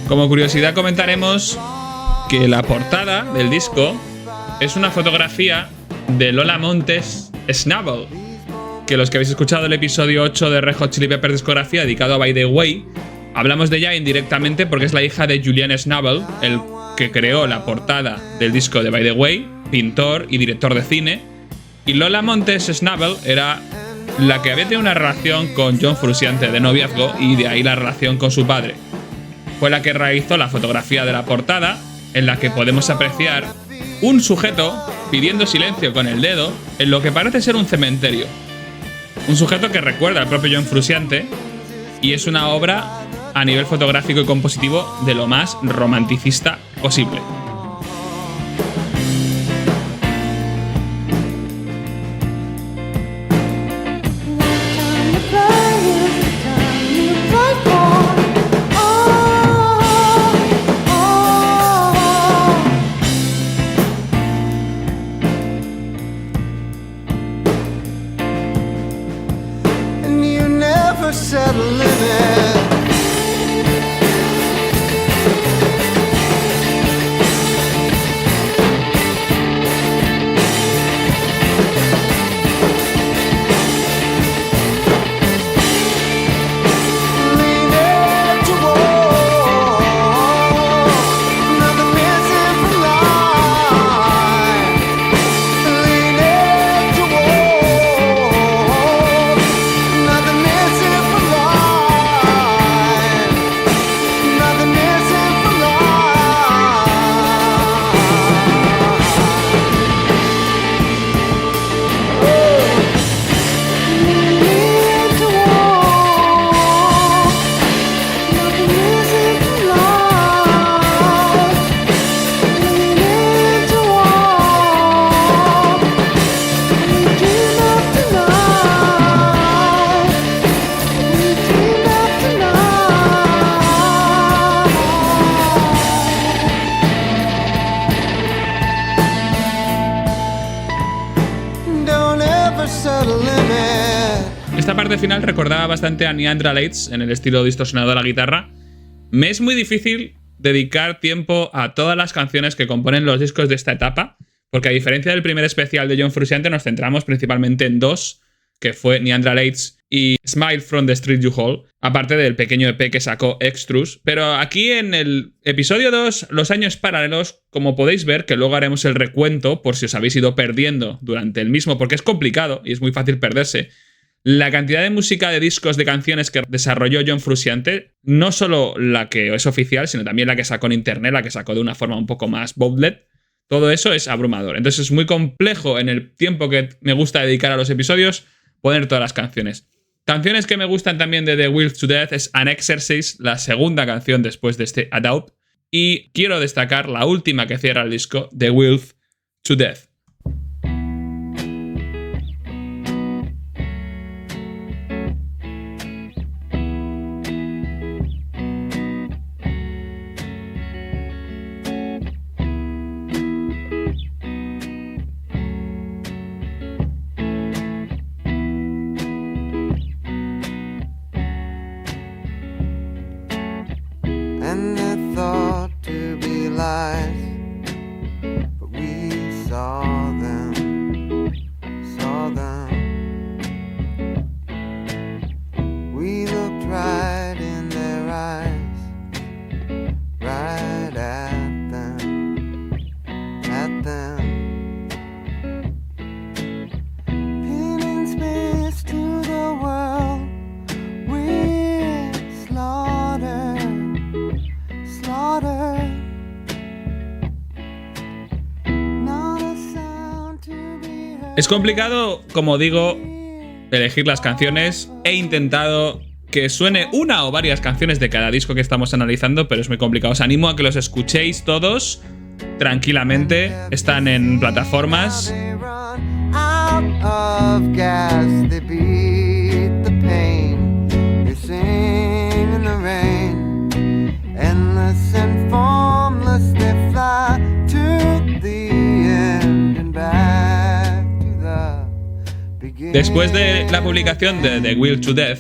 Como curiosidad comentaremos que la portada del disco es una fotografía de Lola Montes Schnabel, que los que habéis escuchado el episodio 8 de Red Hot Chili Peppers discografía dedicado a By the Way, hablamos de ella indirectamente porque es la hija de Julian Schnabel, el que creó la portada del disco de By the Way, pintor y director de cine, y Lola Montes Schnabel era la que había tenido una relación con John Frusciante de noviazgo y de ahí la relación con su padre. Fue la que realizó la fotografía de la portada, en la que podemos apreciar un sujeto pidiendo silencio con el dedo en lo que parece ser un cementerio. Un sujeto que recuerda al propio John Frusciante y es una obra a nivel fotográfico y compositivo de lo más romanticista posible. Set a limit. Esta parte final recordaba bastante a Neandra Lights en el estilo distorsionado de la guitarra. Me es muy difícil dedicar tiempo a todas las canciones que componen los discos de esta etapa, porque a diferencia del primer especial de John Frusciante nos centramos principalmente en dos, que fue Neandra Lights y Smile from the Street You Hold, aparte del pequeño EP que sacó Extrus. Pero aquí en el episodio 2, Los años paralelos, como podéis ver, que luego haremos el recuento por si os habéis ido perdiendo durante el mismo, porque es complicado y es muy fácil perderse. La cantidad de música de discos de canciones que desarrolló John Frusciante, no solo la que es oficial, sino también la que sacó en internet, la que sacó de una forma un poco más bootleg, todo eso es abrumador. Entonces es muy complejo en el tiempo que me gusta dedicar a los episodios poner todas las canciones. Canciones que me gustan también de The Will to Death es An Exercise, la segunda canción después de este Adopt, y quiero destacar la última que cierra el disco, The Will to Death. And they're thought to be lies, but we saw them, we looked right in their eyes, right at them, pinning space to the world, we're slaughtered. Es complicado, como digo, elegir las canciones. He intentado que suene una o varias canciones de cada disco que estamos analizando, pero es muy complicado. Os animo a que los escuchéis todos tranquilamente. Están en plataformas. Después de la publicación de The Will to Death,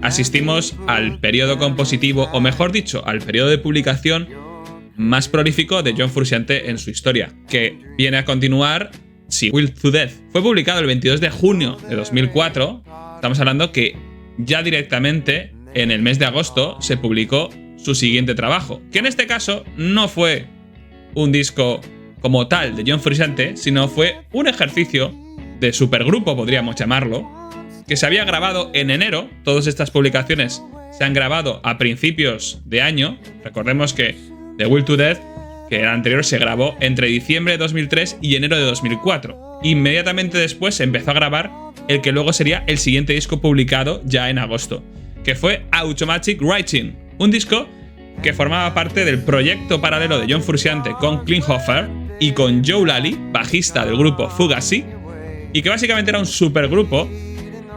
asistimos al periodo compositivo, o mejor dicho, al periodo de publicación más prolífico de John Frusciante en su historia, que viene a continuar. Si Will to Death fue publicado el 22 de junio de 2004, estamos hablando que ya directamente en el mes de agosto se publicó su siguiente trabajo, que en este caso no fue un disco como tal de John Frusciante, sino fue un ejercicio de supergrupo, podríamos llamarlo, que se había grabado en enero. Todas estas publicaciones se han grabado a principios de año. Recordemos que The Will to Death, que era anterior, se grabó entre diciembre de 2003 y enero de 2004. Inmediatamente después se empezó a grabar el que luego sería el siguiente disco publicado ya en agosto, que fue Automatic Writing, un disco que formaba parte del proyecto paralelo de John Frusciante con Klinghoffer y con Joe Lally, bajista del grupo Fugazi, y que básicamente era un supergrupo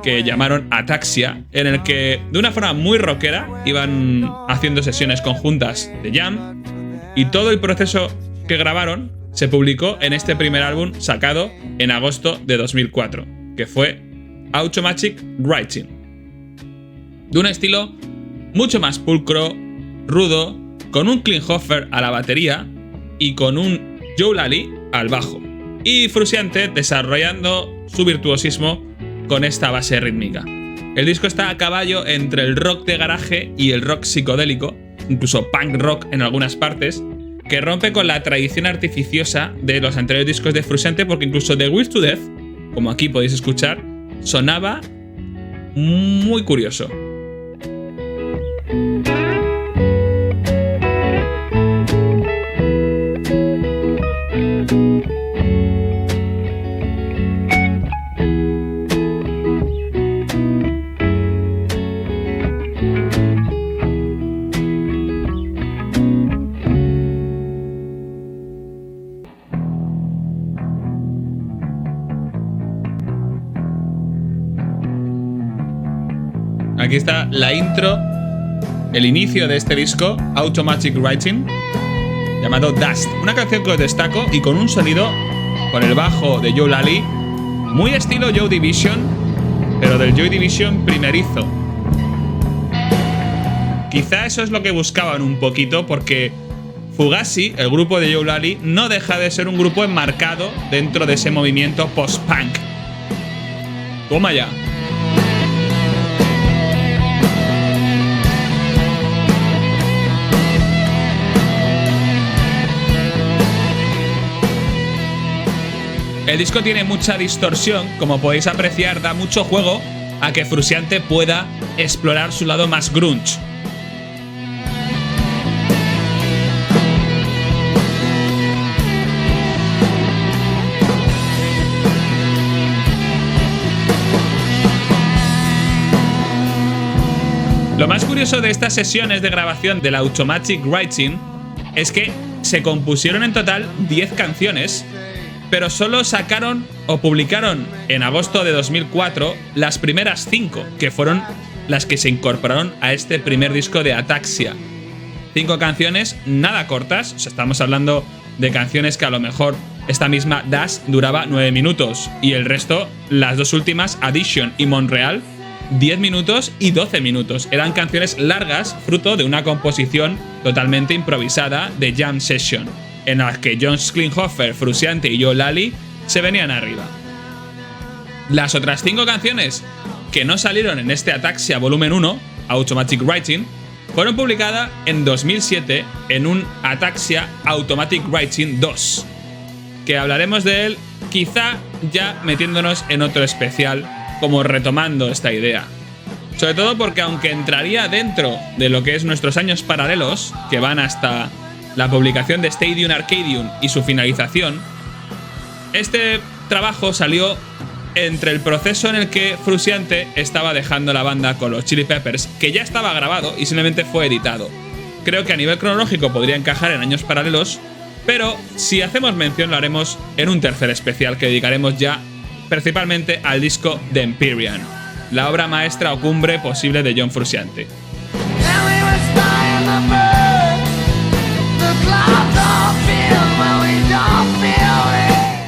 que llamaron Ataxia, en el que de una forma muy rockera iban haciendo sesiones conjuntas de jam, y todo el proceso que grabaron se publicó en este primer álbum sacado en agosto de 2004, que fue Automatic Writing. De un estilo mucho más pulcro, rudo, con un Klinghoffer a la batería y con un Joe Lally al bajo, y Frusciante desarrollando su virtuosismo con esta base rítmica. El disco está a caballo entre el rock de garaje y el rock psicodélico, incluso punk rock en algunas partes, que rompe con la tradición artificiosa de los anteriores discos de Frusciante, porque incluso The Will to Death, como aquí podéis escuchar, sonaba muy curioso. Aquí está la intro, el inicio de este disco, Automatic Writing, llamado Dust. Una canción que os destaco y con un sonido, con el bajo de Joe Lally, muy estilo Joy Division, pero del Joy Division primerizo. Quizá eso es lo que buscaban un poquito, porque Fugazi, el grupo de Joe Lally, no deja de ser un grupo enmarcado dentro de ese movimiento post-punk. Toma ya. El disco tiene mucha distorsión, como podéis apreciar, da mucho juego a que Frusciante pueda explorar su lado más grunge. Lo más curioso de estas sesiones de grabación del Automatic Writing es que se compusieron en total 10 canciones, pero solo sacaron o publicaron en agosto de 2004 las primeras 5, que fueron las que se incorporaron a este primer disco de Ataxia. 5 canciones nada cortas, o sea, estamos hablando de canciones que a lo mejor esta misma Dash duraba 9 minutos, y el resto, las dos últimas, Addition y Montreal, 10 minutos y 12 minutos. Eran canciones largas, fruto de una composición totalmente improvisada de jam session, en las que John Klinghoffer, Frusciante y Joe Lally se venían arriba. Las otras 5 canciones que no salieron en este Ataxia Volumen 1, Automatic Writing, fueron publicadas en 2007 en un Ataxia Automatic Writing 2, que hablaremos de él quizá ya metiéndonos en otro especial, como retomando esta idea. Sobre todo porque, aunque entraría dentro de lo que es nuestros años paralelos, que van hasta la publicación de Stadium Arcadium y su finalización, este trabajo salió entre el proceso en el que Frusciante estaba dejando la banda con los Chili Peppers, que ya estaba grabado y simplemente fue editado. Creo que a nivel cronológico podría encajar en años paralelos, pero si hacemos mención lo haremos en un tercer especial que dedicaremos ya principalmente al disco The Empyrean, la obra maestra o cumbre posible de John Frusciante.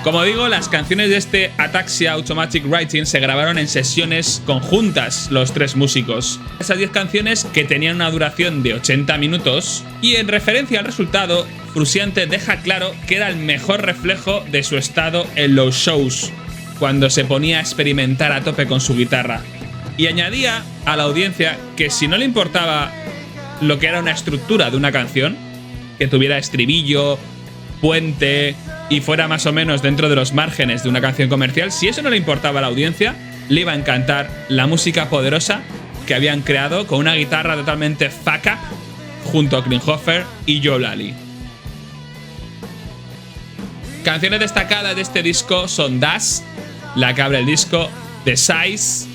Como digo, las canciones de este Ataxia Automatic Writing se grabaron en sesiones conjuntas los tres músicos. Esas 10 canciones que tenían una duración de 80 minutos y en referencia al resultado, Frusciante deja claro que era el mejor reflejo de su estado en los shows, cuando se ponía a experimentar a tope con su guitarra. Y añadía a la audiencia que si no le importaba lo que era una estructura de una canción, que tuviera estribillo, puente y fuera más o menos dentro de los márgenes de una canción comercial, si eso no le importaba a la audiencia, le iba a encantar la música poderosa que habían creado con una guitarra totalmente faca junto a Klinghoffer y Joe Lally. Canciones destacadas de este disco son Das, la que abre el disco, The Size,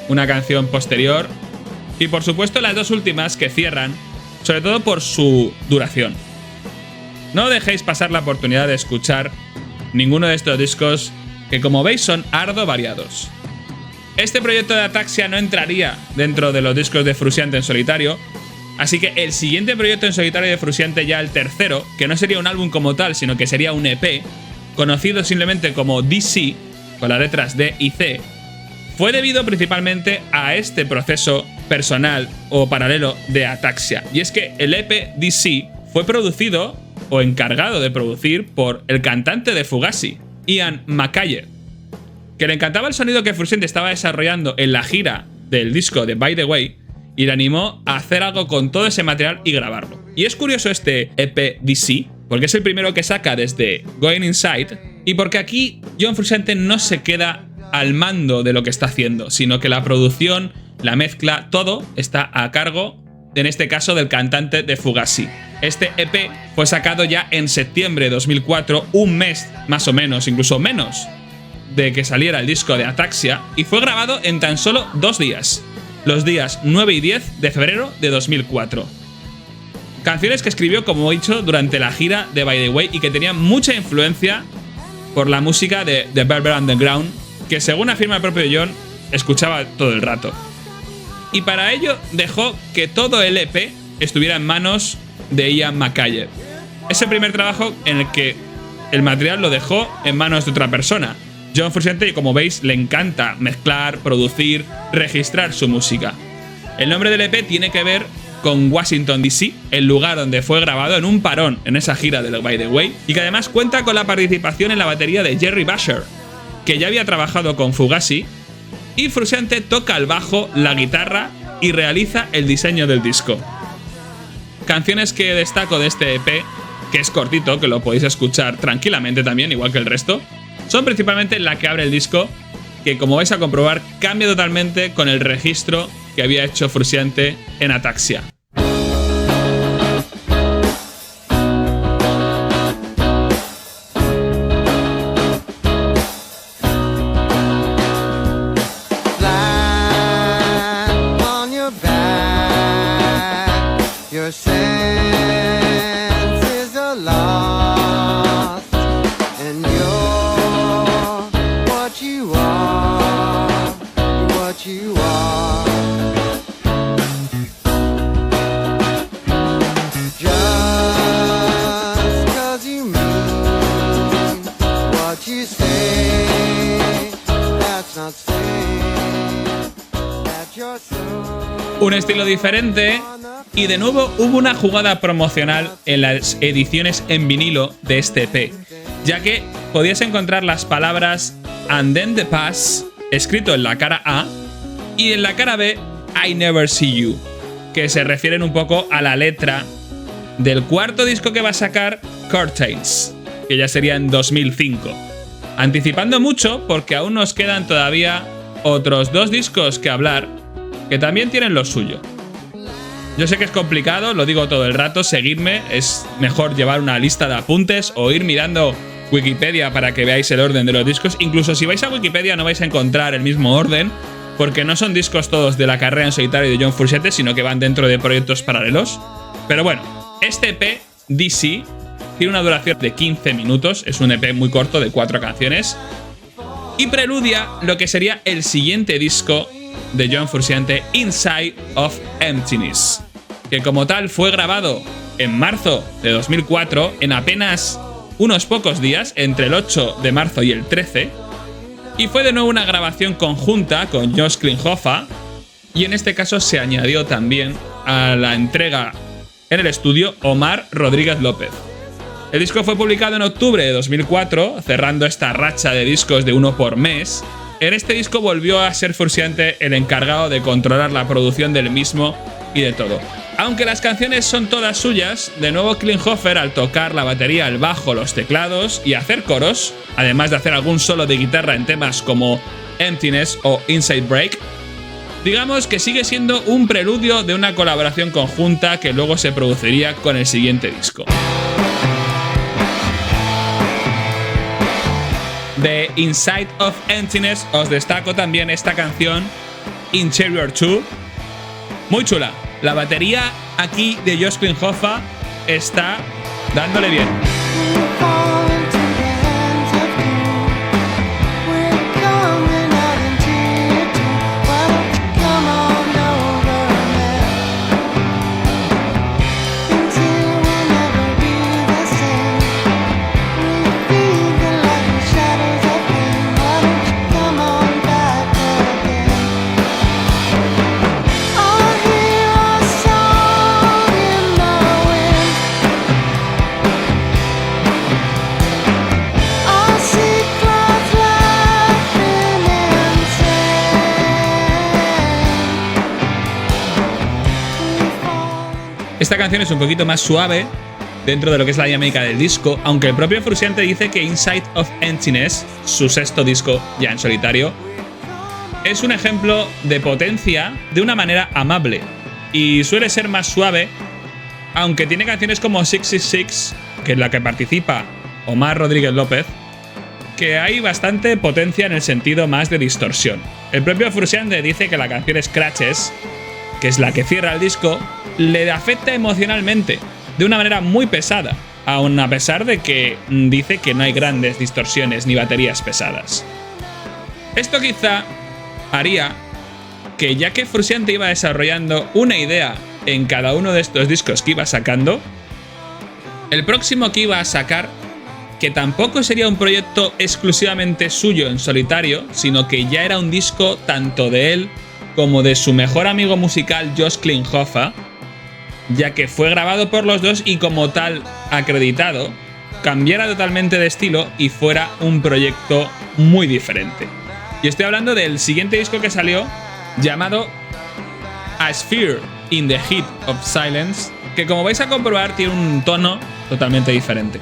una canción posterior, y por supuesto las dos últimas que cierran, sobre todo por su duración. No dejéis pasar la oportunidad de escuchar ninguno de estos discos que, como veis, son hardo variados. Este proyecto de Ataxia no entraría dentro de los discos de Frusciante en solitario, así que el siguiente proyecto en solitario de Frusciante, ya el tercero, que no sería un álbum como tal, sino que sería un EP, conocido simplemente como DC, con las letras D y C, fue debido principalmente a este proceso personal o paralelo de Ataxia. Y es que el EP DC fue producido o encargado de producir por el cantante de Fugazi, Ian McKaye, que le encantaba el sonido que Frusciante estaba desarrollando en la gira del disco de By the Way y le animó a hacer algo con todo ese material y grabarlo. Y es curioso este EP DC, porque es el primero que saca desde Going Inside y porque aquí John Frusciante no se queda al mando de lo que está haciendo, sino que la producción, la mezcla, todo está a cargo, en este caso, del cantante de Fugazi. Este EP fue sacado ya en septiembre de 2004, un mes más o menos, incluso menos, de que saliera el disco de Ataxia, y fue grabado en tan solo 2 días, los días 9 y 10 de febrero de 2004. Canciones que escribió, como he dicho, durante la gira de By the Way y que tenían mucha influencia por la música de The Velvet Underground, que según afirma el propio John, escuchaba todo el rato. Y para ello dejó que todo el EP estuviera en manos de Ian McKaye. Es el primer trabajo en el que el material lo dejó en manos de otra persona. John Frusciante, y como veis, le encanta mezclar, producir, registrar su música. El nombre del EP tiene que ver con Washington DC, el lugar donde fue grabado en un parón en esa gira de By the Way, y que además cuenta con la participación en la batería de Jerry Basher, que ya había trabajado con Fugazi, y Frusciante toca el bajo, la guitarra y realiza el diseño del disco. Canciones que destaco de este EP, que es cortito, que lo podéis escuchar tranquilamente también, igual que el resto, son principalmente la que abre el disco, que como vais a comprobar cambia totalmente con el registro que había hecho Frusciante en Ataxia. Un estilo diferente, y de nuevo hubo una jugada promocional en las ediciones en vinilo de este EP, ya que podías encontrar las palabras And Then The Pass escrito en la cara A y en la cara B I Never See You, que se refieren un poco a la letra del cuarto disco que va a sacar Curtains, que ya sería en 2005. Anticipando mucho porque aún nos quedan todavía otros 2 discos que hablar que también tienen lo suyo. Yo sé que es complicado, lo digo todo el rato, seguidme, es mejor llevar una lista de apuntes o ir mirando Wikipedia para que veáis el orden de los discos. Incluso si vais a Wikipedia no vais a encontrar el mismo orden, porque no son discos todos de la carrera en solitario de John Frusciante, sino que van dentro de proyectos paralelos. Pero bueno, este EP, DC, tiene una duración de 15 minutos, es un EP muy corto de 4 canciones, y preludia lo que sería el siguiente disco de John Frusciante, Inside of Emptiness, que como tal fue grabado en marzo de 2004, en apenas unos pocos días, entre el 8 de marzo y el 13, y fue de nuevo una grabación conjunta con Josh Klinghoffer, y en este caso se añadió también a la entrega en el estudio Omar Rodríguez López. El disco fue publicado en octubre de 2004, cerrando esta racha de discos de uno por mes. En este disco volvió a ser Frusciante el encargado de controlar la producción del mismo y de todo. Aunque las canciones son todas suyas, de nuevo Klinghoffer, al tocar la batería, el bajo, los teclados y hacer coros, además de hacer algún solo de guitarra en temas como Emptiness o Inside Break, digamos que sigue siendo un preludio de una colaboración conjunta que luego se produciría con el siguiente disco. De Inside of Emptiness os destaco también esta canción, Interior 2, muy chula. La batería aquí de Josh Klinghoffer está dándole bien. Esta canción es un poquito más suave dentro de lo que es la dinámica del disco, aunque el propio Frusciante dice que Inside of Emptiness, su sexto disco ya en solitario, es un ejemplo de potencia de una manera amable y suele ser más suave, aunque tiene canciones como 666, que es la que participa Omar Rodríguez López, que hay bastante potencia en el sentido más de distorsión. El propio Frusciante dice que la canción Scratches, que es la que cierra el disco, le afecta emocionalmente de una manera muy pesada, aun a pesar de que dice que no hay grandes distorsiones ni baterías pesadas. Esto quizá haría que, ya que Frusciante iba desarrollando una idea en cada uno de estos discos que iba sacando, el próximo que iba a sacar, que tampoco sería un proyecto exclusivamente suyo en solitario, sino que ya era un disco tanto de él como de su mejor amigo musical Josh Klinghoffer, ya que fue grabado por los dos y como tal acreditado, cambiara totalmente de estilo y fuera un proyecto muy diferente. Y estoy hablando del siguiente disco que salió, llamado A Sphere in the Heat of Silence, que como vais a comprobar tiene un tono totalmente diferente.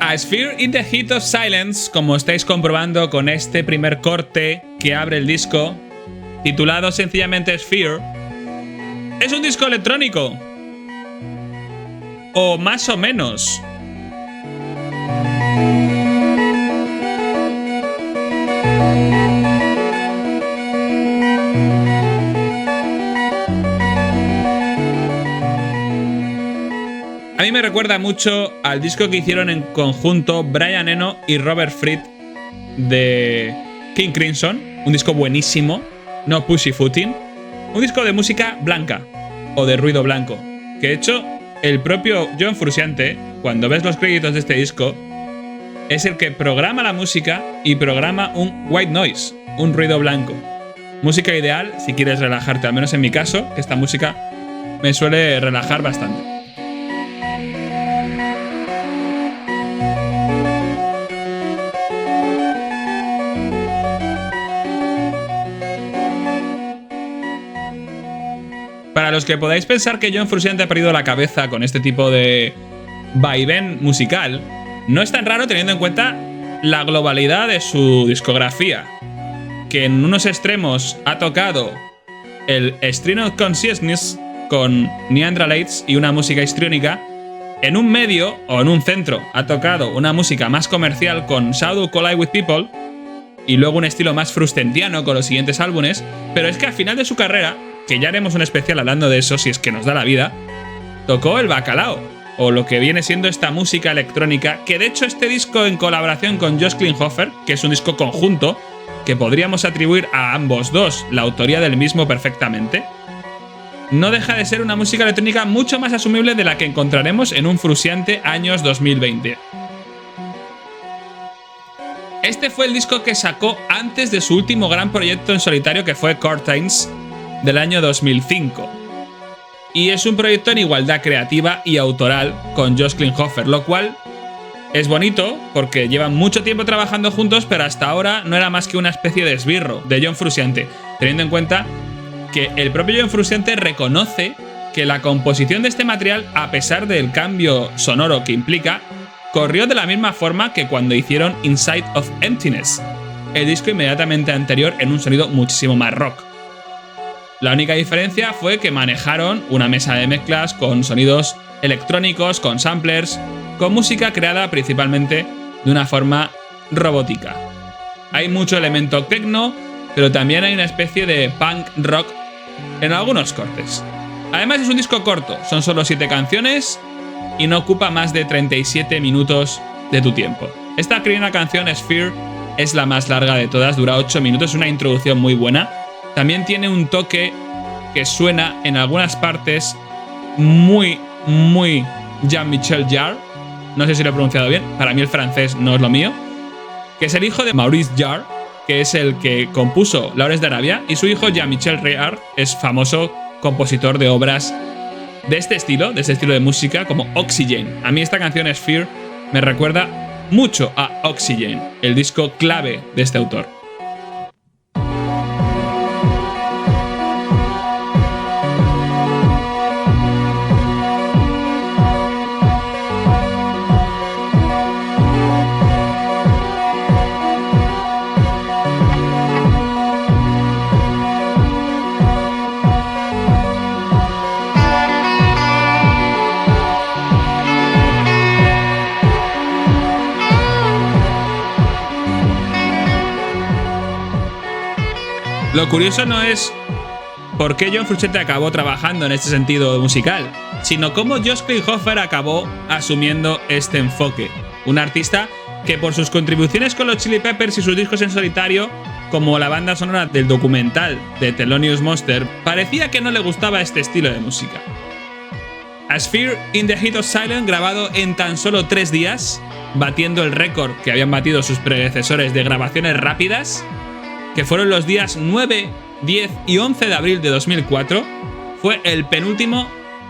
A Sphere in the Heat of Silence, como estáis comprobando con este primer corte que abre el disco, titulado sencillamente Sphere, es un disco electrónico. O más o menos. A mí me recuerda mucho al disco que hicieron en conjunto Brian Eno y Robert Fripp de King Crimson, un disco buenísimo, No Pussyfooting, un disco de música blanca o de ruido blanco, que de hecho el propio John Frusciante, cuando ves los créditos de este disco, es el que programa la música y programa un white noise, un ruido blanco. Música ideal si quieres relajarte, al menos en mi caso, que esta música me suele relajar bastante. Para los que podáis pensar que John Frusciante ha perdido la cabeza con este tipo de vaivén musical, no es tan raro teniendo en cuenta la globalidad de su discografía, que en unos extremos ha tocado el Stream of Consciousness con Neanderthalites y una música histriónica, en un medio o en un centro ha tocado una música más comercial con Shadow Collide with People y luego un estilo más frusciantiano con los siguientes álbumes, pero es que al final de su carrera, que ya haremos un especial hablando de eso si es que nos da la vida, tocó el bacalao, o lo que viene siendo esta música electrónica, que de hecho este disco en colaboración con Josh Klinghoffer, que es un disco conjunto, que podríamos atribuir a ambos dos la autoría del mismo perfectamente, no deja de ser una música electrónica mucho más asumible de la que encontraremos en un Frusciante años 2020. Este fue el disco que sacó antes de su último gran proyecto en solitario, que fue Curtains, del año 2005. Y es un proyecto en igualdad creativa y autoral con Josh Klinghoffer, lo cual es bonito porque llevan mucho tiempo trabajando juntos, pero hasta ahora no era más que una especie de esbirro de John Frusciante, teniendo en cuenta que el propio John Frusciante reconoce que la composición de este material, a pesar del cambio sonoro que implica, corrió de la misma forma que cuando hicieron Inside of Emptiness, el disco inmediatamente anterior, en un sonido muchísimo más rock. La única diferencia fue que manejaron una mesa de mezclas con sonidos electrónicos, con samplers, con música creada principalmente de una forma robótica. Hay mucho elemento techno, pero también hay una especie de punk rock en algunos cortes. Además es un disco corto, son solo 7 canciones y no ocupa más de 37 minutos de tu tiempo. Esta primera canción, Sphere, es la más larga de todas, dura 8 minutos, es una introducción muy buena. También tiene un toque que suena en algunas partes muy Jean-Michel Jarre, no sé si lo he pronunciado bien, para mí el francés no es lo mío, que es el hijo de Maurice Jarre, que es el que compuso Lawrence de Arabia, y su hijo Jean-Michel Jarre es famoso compositor de obras de este estilo de música, como Oxygen. A mí esta canción Sphere me recuerda mucho a Oxygen, el disco clave de este autor. Lo curioso no es por qué John Frusciante acabó trabajando en este sentido musical, sino cómo Josh Klinghoffer acabó asumiendo este enfoque. Un artista que por sus contribuciones con los Chili Peppers y sus discos en solitario, como la banda sonora del documental de Thelonious Monster, parecía que no le gustaba este estilo de música. A Sphere in the Heat of Silence, grabado en tan solo 3 días, batiendo el récord que habían batido sus predecesores de grabaciones rápidas, que fueron los días 9, 10 y 11 de abril de 2004, fue el penúltimo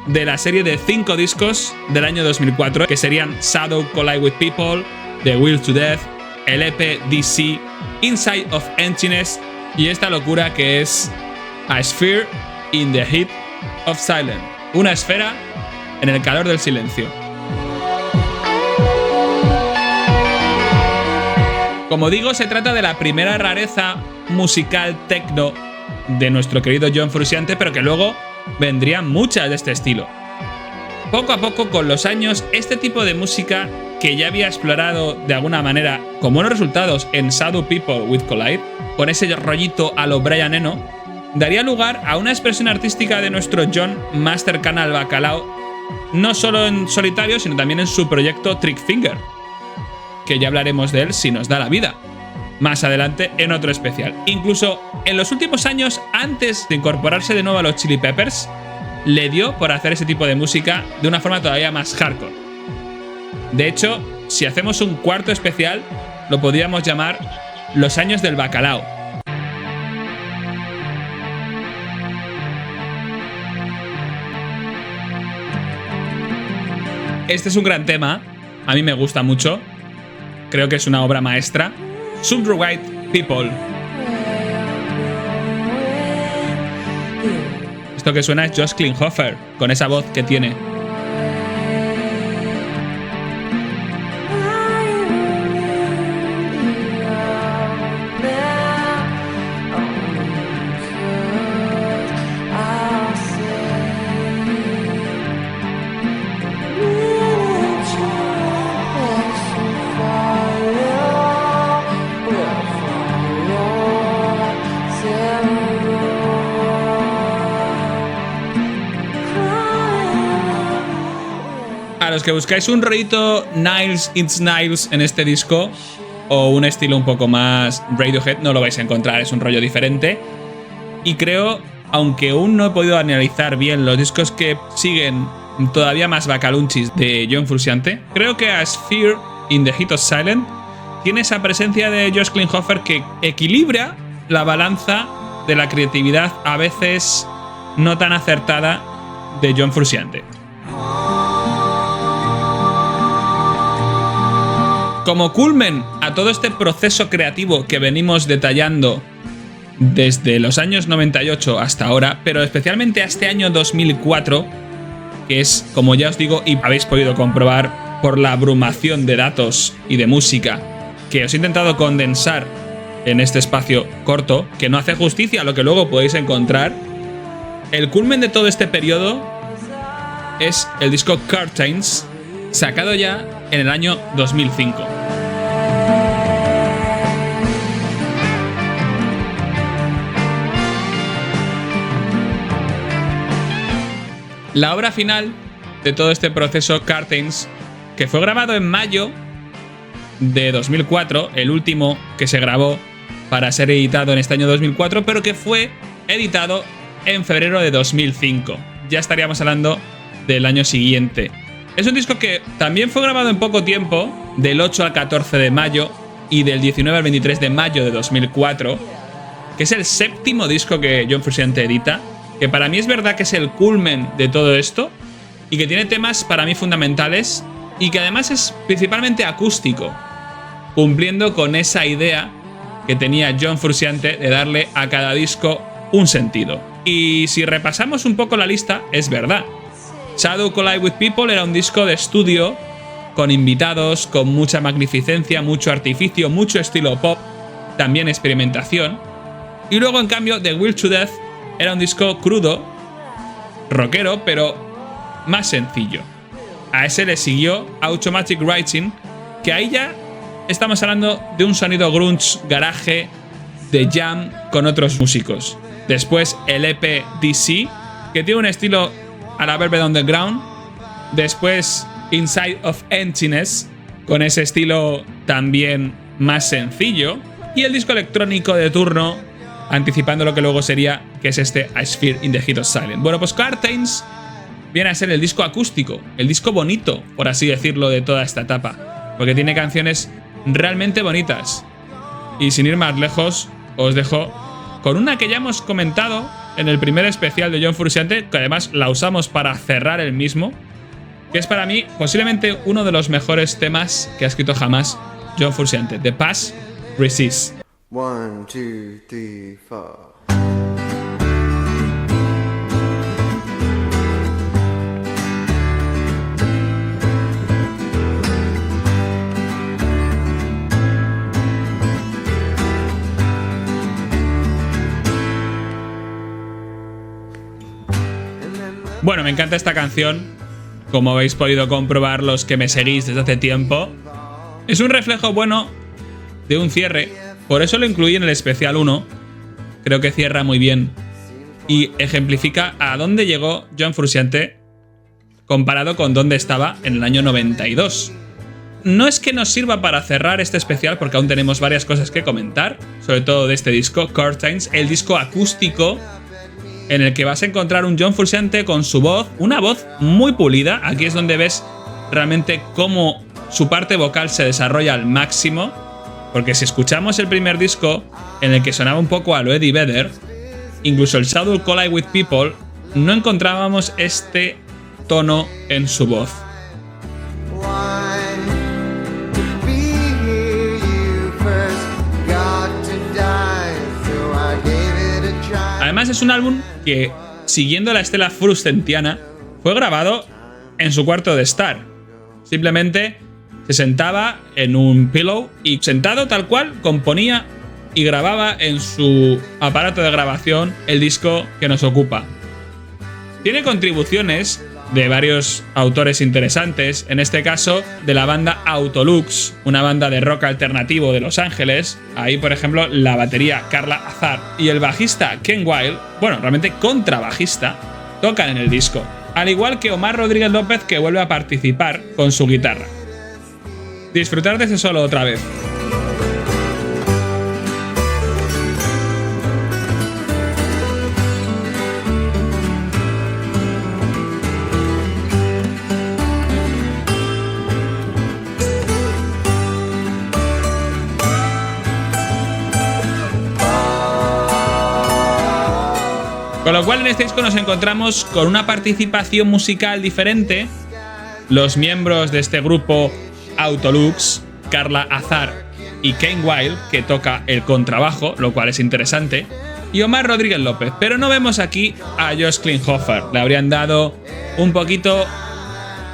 de la serie de 5 discos del año 2004, que serían Shadow Collide with People, The Will to Death, el EP DC, Inside of Emptiness y esta locura que es A Sphere in the Heat of Silence, una esfera en el calor del silencio. Como digo, se trata de la primera rareza musical techno de nuestro querido John Frusciante, pero que luego vendrían muchas de este estilo. Poco a poco, con los años, este tipo de música, que ya había explorado de alguna manera con buenos resultados en Shadow People with Collide, con ese rollito a lo Brian Eno, daría lugar a una expresión artística de nuestro John más cercana al bacalao, no solo en solitario, sino también en su proyecto Trick Finger, que ya hablaremos de él si nos da la vida más adelante en otro especial. Incluso en los últimos años, antes de incorporarse de nuevo a los Chili Peppers, le dio por hacer ese tipo de música de una forma todavía más hardcore. De hecho, si hacemos un cuarto especial, lo podríamos llamar Los años del bacalao. Este es un gran tema, a mí me gusta mucho, creo que es una obra maestra. Some White People. Esto que suena es Josh Klinghoffer, con esa voz que tiene. A los que buscáis un rollito Niles It's Niles en este disco, o un estilo un poco más Radiohead, no lo vais a encontrar, es un rollo diferente. Y creo, aunque aún no he podido analizar bien los discos que siguen todavía más bacalunchis de John Frusciante, creo que A Sphere in the Heat of Silence tiene esa presencia de Josh Klinghoffer que equilibra la balanza de la creatividad a veces no tan acertada de John Frusciante. Como culmen a todo este proceso creativo que venimos detallando desde los años 98 hasta ahora, pero especialmente a este año 2004, que es, como ya os digo y habéis podido comprobar por la abrumación de datos y de música que os he intentado condensar en este espacio corto, que no hace justicia a lo que luego podéis encontrar, el culmen de todo este periodo es el disco Curtains, sacado ya en el año 2005. La obra final de todo este proceso, Curtains, que fue grabado en mayo de 2004, el último que se grabó para ser editado en este año 2004, pero que fue editado en febrero de 2005. Ya estaríamos hablando del año siguiente. Es un disco que también fue grabado en poco tiempo, del 8 al 14 de mayo y del 19 al 23 de mayo de 2004, que es el séptimo disco que John Frusciante edita, que para mí es verdad que es el culmen de todo esto y que tiene temas para mí fundamentales y que además es principalmente acústico, cumpliendo con esa idea que tenía John Frusciante de darle a cada disco un sentido. Y si repasamos un poco la lista, es verdad. Shadow Collide with People era un disco de estudio con invitados, con mucha magnificencia, mucho artificio, mucho estilo pop, también experimentación. Y luego, en cambio, The Will to Death era un disco crudo, rockero, pero más sencillo. A ese le siguió Automatic Writing, que ahí ya estamos hablando de un sonido grunge, garage, de jam con otros músicos. Después el EP DC, que tiene un estilo a la Velvet Underground. Después Inside of Emptiness, con ese estilo también más sencillo. Y el disco electrónico de turno, anticipando lo que luego sería, que es este A Sphere in the Heat of Silence. Bueno, pues Curtains viene a ser el disco acústico, el disco bonito, por así decirlo, de toda esta etapa, porque tiene canciones realmente bonitas. Y sin ir más lejos, os dejo con una que ya hemos comentado en el primer especial de John Frusciante, que además la usamos para cerrar el mismo, que es para mí posiblemente uno de los mejores temas que ha escrito jamás John Frusciante, The Past Resists. 1, 2, 3, 4. Bueno, me encanta esta canción, como habéis podido comprobar los que me seguís desde hace tiempo. Es un reflejo bueno de un cierre, por eso lo incluí en el especial 1. Creo que cierra muy bien y ejemplifica a dónde llegó John Frusciante comparado con dónde estaba en el año 92. No es que nos sirva para cerrar este especial, porque aún tenemos varias cosas que comentar, sobre todo de este disco, Curtains, el disco acústico, en el que vas a encontrar un John Frusciante con su voz, una voz muy pulida. Aquí es donde ves realmente cómo su parte vocal se desarrolla al máximo, porque si escuchamos el primer disco, en el que sonaba un poco a lo Eddie Vedder, incluso el Shadow Collide with People, no encontrábamos este tono en su voz. Además es un álbum que, siguiendo la estela frusciantiana, fue grabado en su cuarto de estar. Simplemente se sentaba en un pillow y, sentado tal cual, componía y grababa en su aparato de grabación el disco que nos ocupa. Tiene contribuciones de varios autores interesantes, en este caso de la banda Autolux, una banda de rock alternativo de Los Ángeles. Ahí, por ejemplo, la batería Carla Azar y el bajista Ken Wilde, bueno, realmente contrabajista, tocan en el disco. Al igual que Omar Rodríguez López, que vuelve a participar con su guitarra. Disfrutar de ese solo otra vez. Con lo cual en este disco nos encontramos con una participación musical diferente. Los miembros de este grupo Autolux, Carla Azar y Ken Wilde, que toca el contrabajo, lo cual es interesante, y Omar Rodríguez López. Pero no vemos aquí a Josh Klinghoffer. Le habrían dado un poquito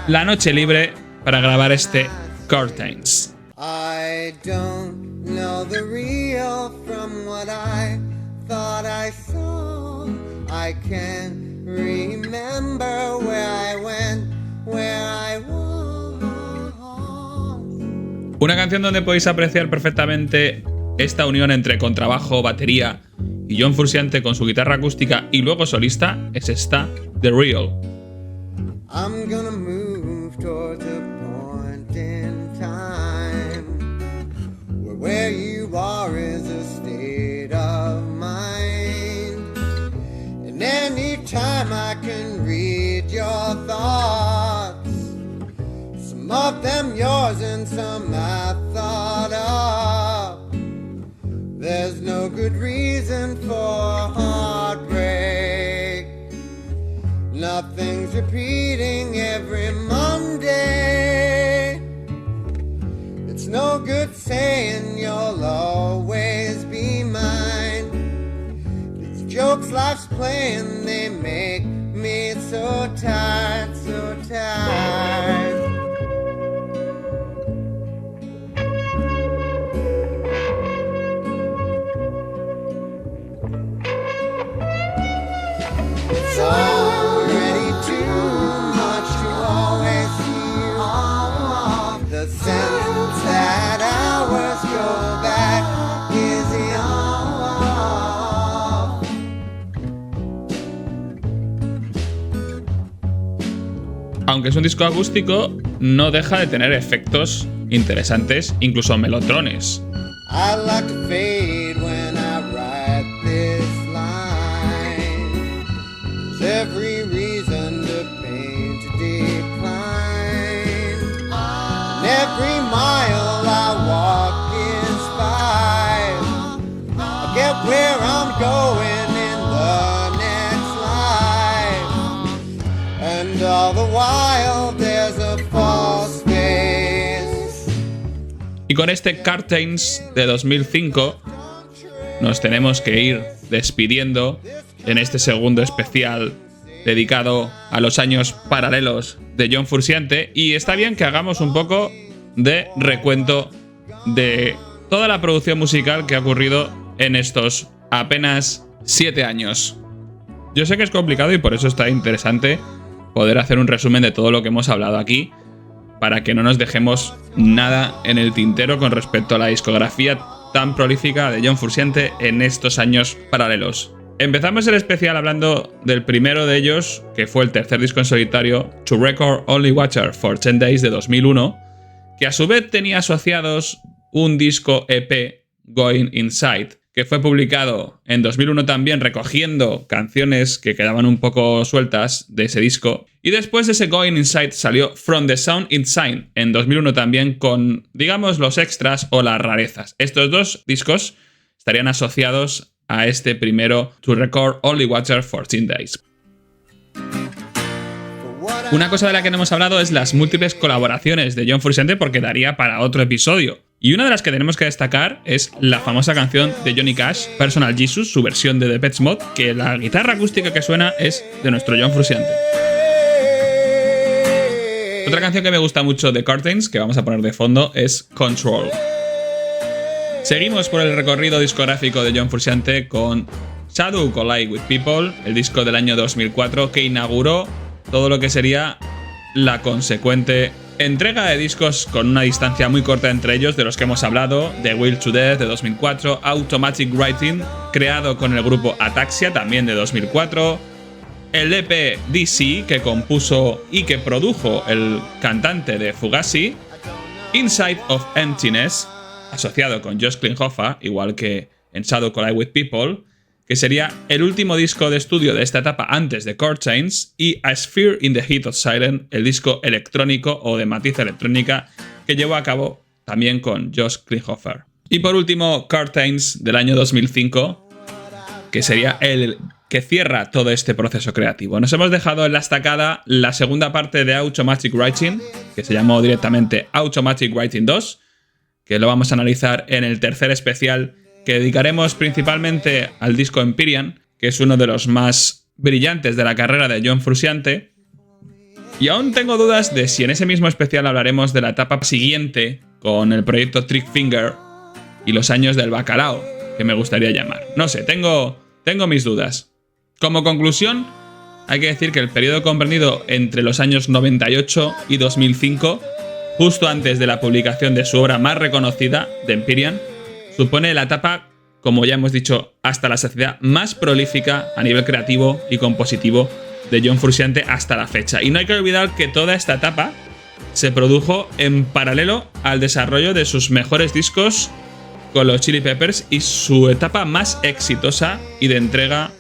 la noche libre para grabar este Curtains. I don't know the real from what I thought I saw. I can't remember where I went, where I was. Una canción donde podéis apreciar perfectamente esta unión entre contrabajo, batería y John Frusciante con su guitarra acústica y luego solista es esta, The Real. I'm gonna move towards a point in time where you are is a state of mind, and anytime I can read your thoughts, some of them yours and some I thought of. There's no good reason for heartbreak. Nothing's repeating every Monday. It's no good saying you'll always be mine. These jokes life's playing, they make me so tired, so tired. It's already too much to always see all the sense that hours go back is enough. Aunque es un disco acústico, no deja de tener efectos interesantes, incluso melotrones. I like to fade when I write this line. There's every reason to pain to decline. And every mile I walk is 5. I'll get where I'm going in the next life. And all the while there's a false face. Y con este Curtains de 2005 nos tenemos que ir despidiendo en este segundo especial dedicado a los años paralelos de John Frusciante, y está bien que hagamos un poco de recuento de toda la producción musical que ha ocurrido en estos apenas 7 años. Yo sé que es complicado y por eso está interesante poder hacer un resumen de todo lo que hemos hablado aquí, para que no nos dejemos nada en el tintero con respecto a la discografía tan prolífica de John Frusciante en estos años paralelos. Empezamos el especial hablando del primero de ellos, que fue el tercer disco en solitario, To Record Only Watcher for 10 Days de 2001, que a su vez tenía asociados un disco EP, Going Inside, que fue publicado en 2001 también, recogiendo canciones que quedaban un poco sueltas de ese disco. Y después de ese Going Inside salió From the Sound Inside en 2001 también, con, digamos, los extras o las rarezas. Estos dos discos estarían asociados a este primero, To Record Only Watcher for 10 Days. Una cosa de la que no hemos hablado es las múltiples colaboraciones de John Frusciante, porque daría para otro episodio. Y una de las que tenemos que destacar es la famosa canción de Johnny Cash, Personal Jesus, su versión de Depeche Mode, que la guitarra acústica que suena es de nuestro John Frusciante. Otra canción que me gusta mucho de Curtains, que vamos a poner de fondo, es Control. Seguimos por el recorrido discográfico de John Frusciante con Shadow Collide with People, el disco del año 2004 que inauguró todo lo que sería la consecuente entrega de discos con una distancia muy corta entre ellos, de los que hemos hablado: The Will to Death de 2004, Automatic Writing, creado con el grupo Ataxia, también de 2004, el EP DC, que compuso y que produjo el cantante de Fugazi, Inside of Emptiness, asociado con Josh Klinghoffer, igual que en Shadow Collide with People, que sería el último disco de estudio de esta etapa antes de Chord Change, y A Sphere in the Heat of Silence, el disco electrónico o de matiz electrónica que llevó a cabo también con Josh Klinghoffer. Y por último, Chord Change del año 2005, que sería el que cierra todo este proceso creativo. Nos hemos dejado en la estacada la segunda parte de Automatic Writing, que se llamó directamente Automatic Writing 2, que lo vamos a analizar en el tercer especial que dedicaremos principalmente al disco Empyrean, que es uno de los más brillantes de la carrera de John Frusciante. Y aún tengo dudas de si en ese mismo especial hablaremos de la etapa siguiente con el proyecto Trick Finger y los años del bacalao, que me gustaría llamar. No sé, tengo mis dudas. Como conclusión, hay que decir que el periodo comprendido entre los años 98 y 2005, justo antes de la publicación de su obra más reconocida, de Empyrean, supone la etapa, como ya hemos dicho, hasta la saciedad más prolífica a nivel creativo y compositivo de John Frusciante hasta la fecha. Y no hay que olvidar que toda esta etapa se produjo en paralelo al desarrollo de sus mejores discos con los Chili Peppers y su etapa más exitosa y de entrega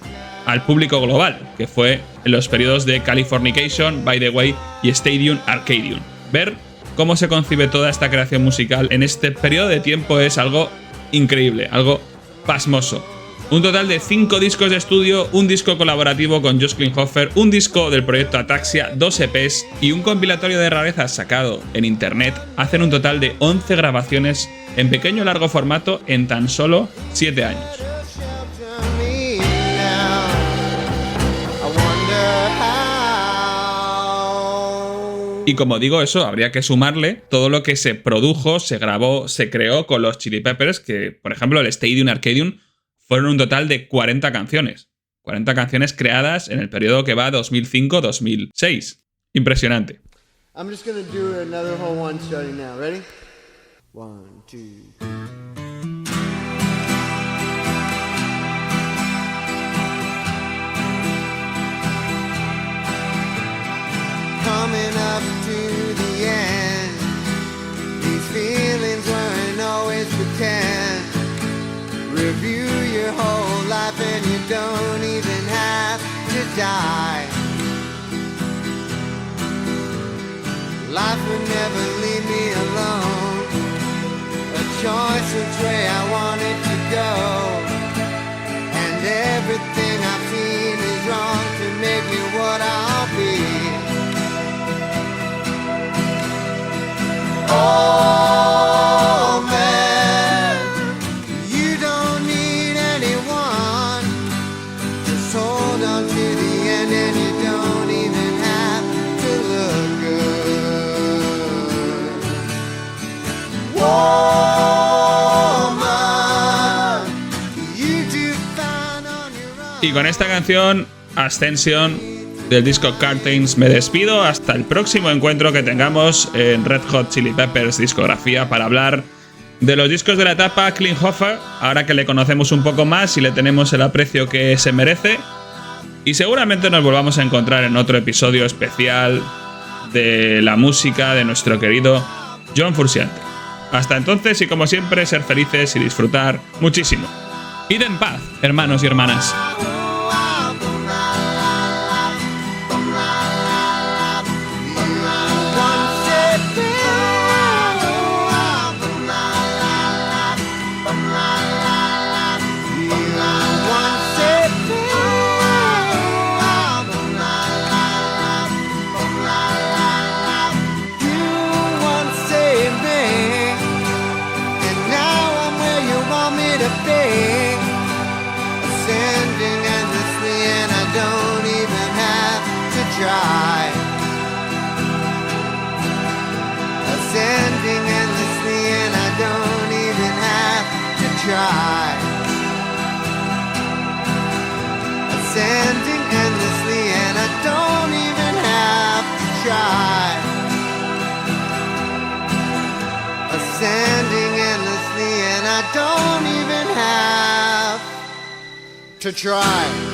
al público global, que fue en los periodos de Californication, By the Way y Stadium Arcadium. Ver cómo se concibe toda esta creación musical en este periodo de tiempo es algo increíble, algo pasmoso. Un total de 5 discos de estudio, un disco colaborativo con Josh Klinghoffer, un disco del proyecto Ataxia, 2 EPs y un compilatorio de rarezas sacado en internet hacen un total de 11 grabaciones en pequeño y largo formato en tan solo 7 años. Y como digo eso, habría que sumarle todo lo que se produjo, se grabó, se creó con los Chili Peppers, que por ejemplo el Stadium Arcadium fueron un total de 40 canciones. 40 canciones creadas en el periodo que va 2005-2006. Impresionante. I'm just gonna do another whole one starting now. Ready? 1, 2, 3. Coming up to the end, these feelings weren't always pretend. Review your whole life and you don't even have to die. Life would never leave me alone. A choice which way I wanted to go, and everything I've seen is wrong to make me what I'll be. Oh man, you don't need anyone. Just hold on to the end and you don't even have to look good. Woman, you do fine on your own. Y con esta canción, Ascension, del disco Curtains, me despido hasta el próximo encuentro que tengamos en Red Hot Chili Peppers discografía para hablar de los discos de la etapa Klinghoffer, ahora que le conocemos un poco más y le tenemos el aprecio que se merece, y seguramente nos volvamos a encontrar en otro episodio especial de la música de nuestro querido John Frusciante. Hasta entonces, y como siempre, ser felices y disfrutar muchísimo. Id en paz, hermanos y hermanas. try. Ascending endlessly and I don't even have to try. Ascending endlessly and I don't even have to try.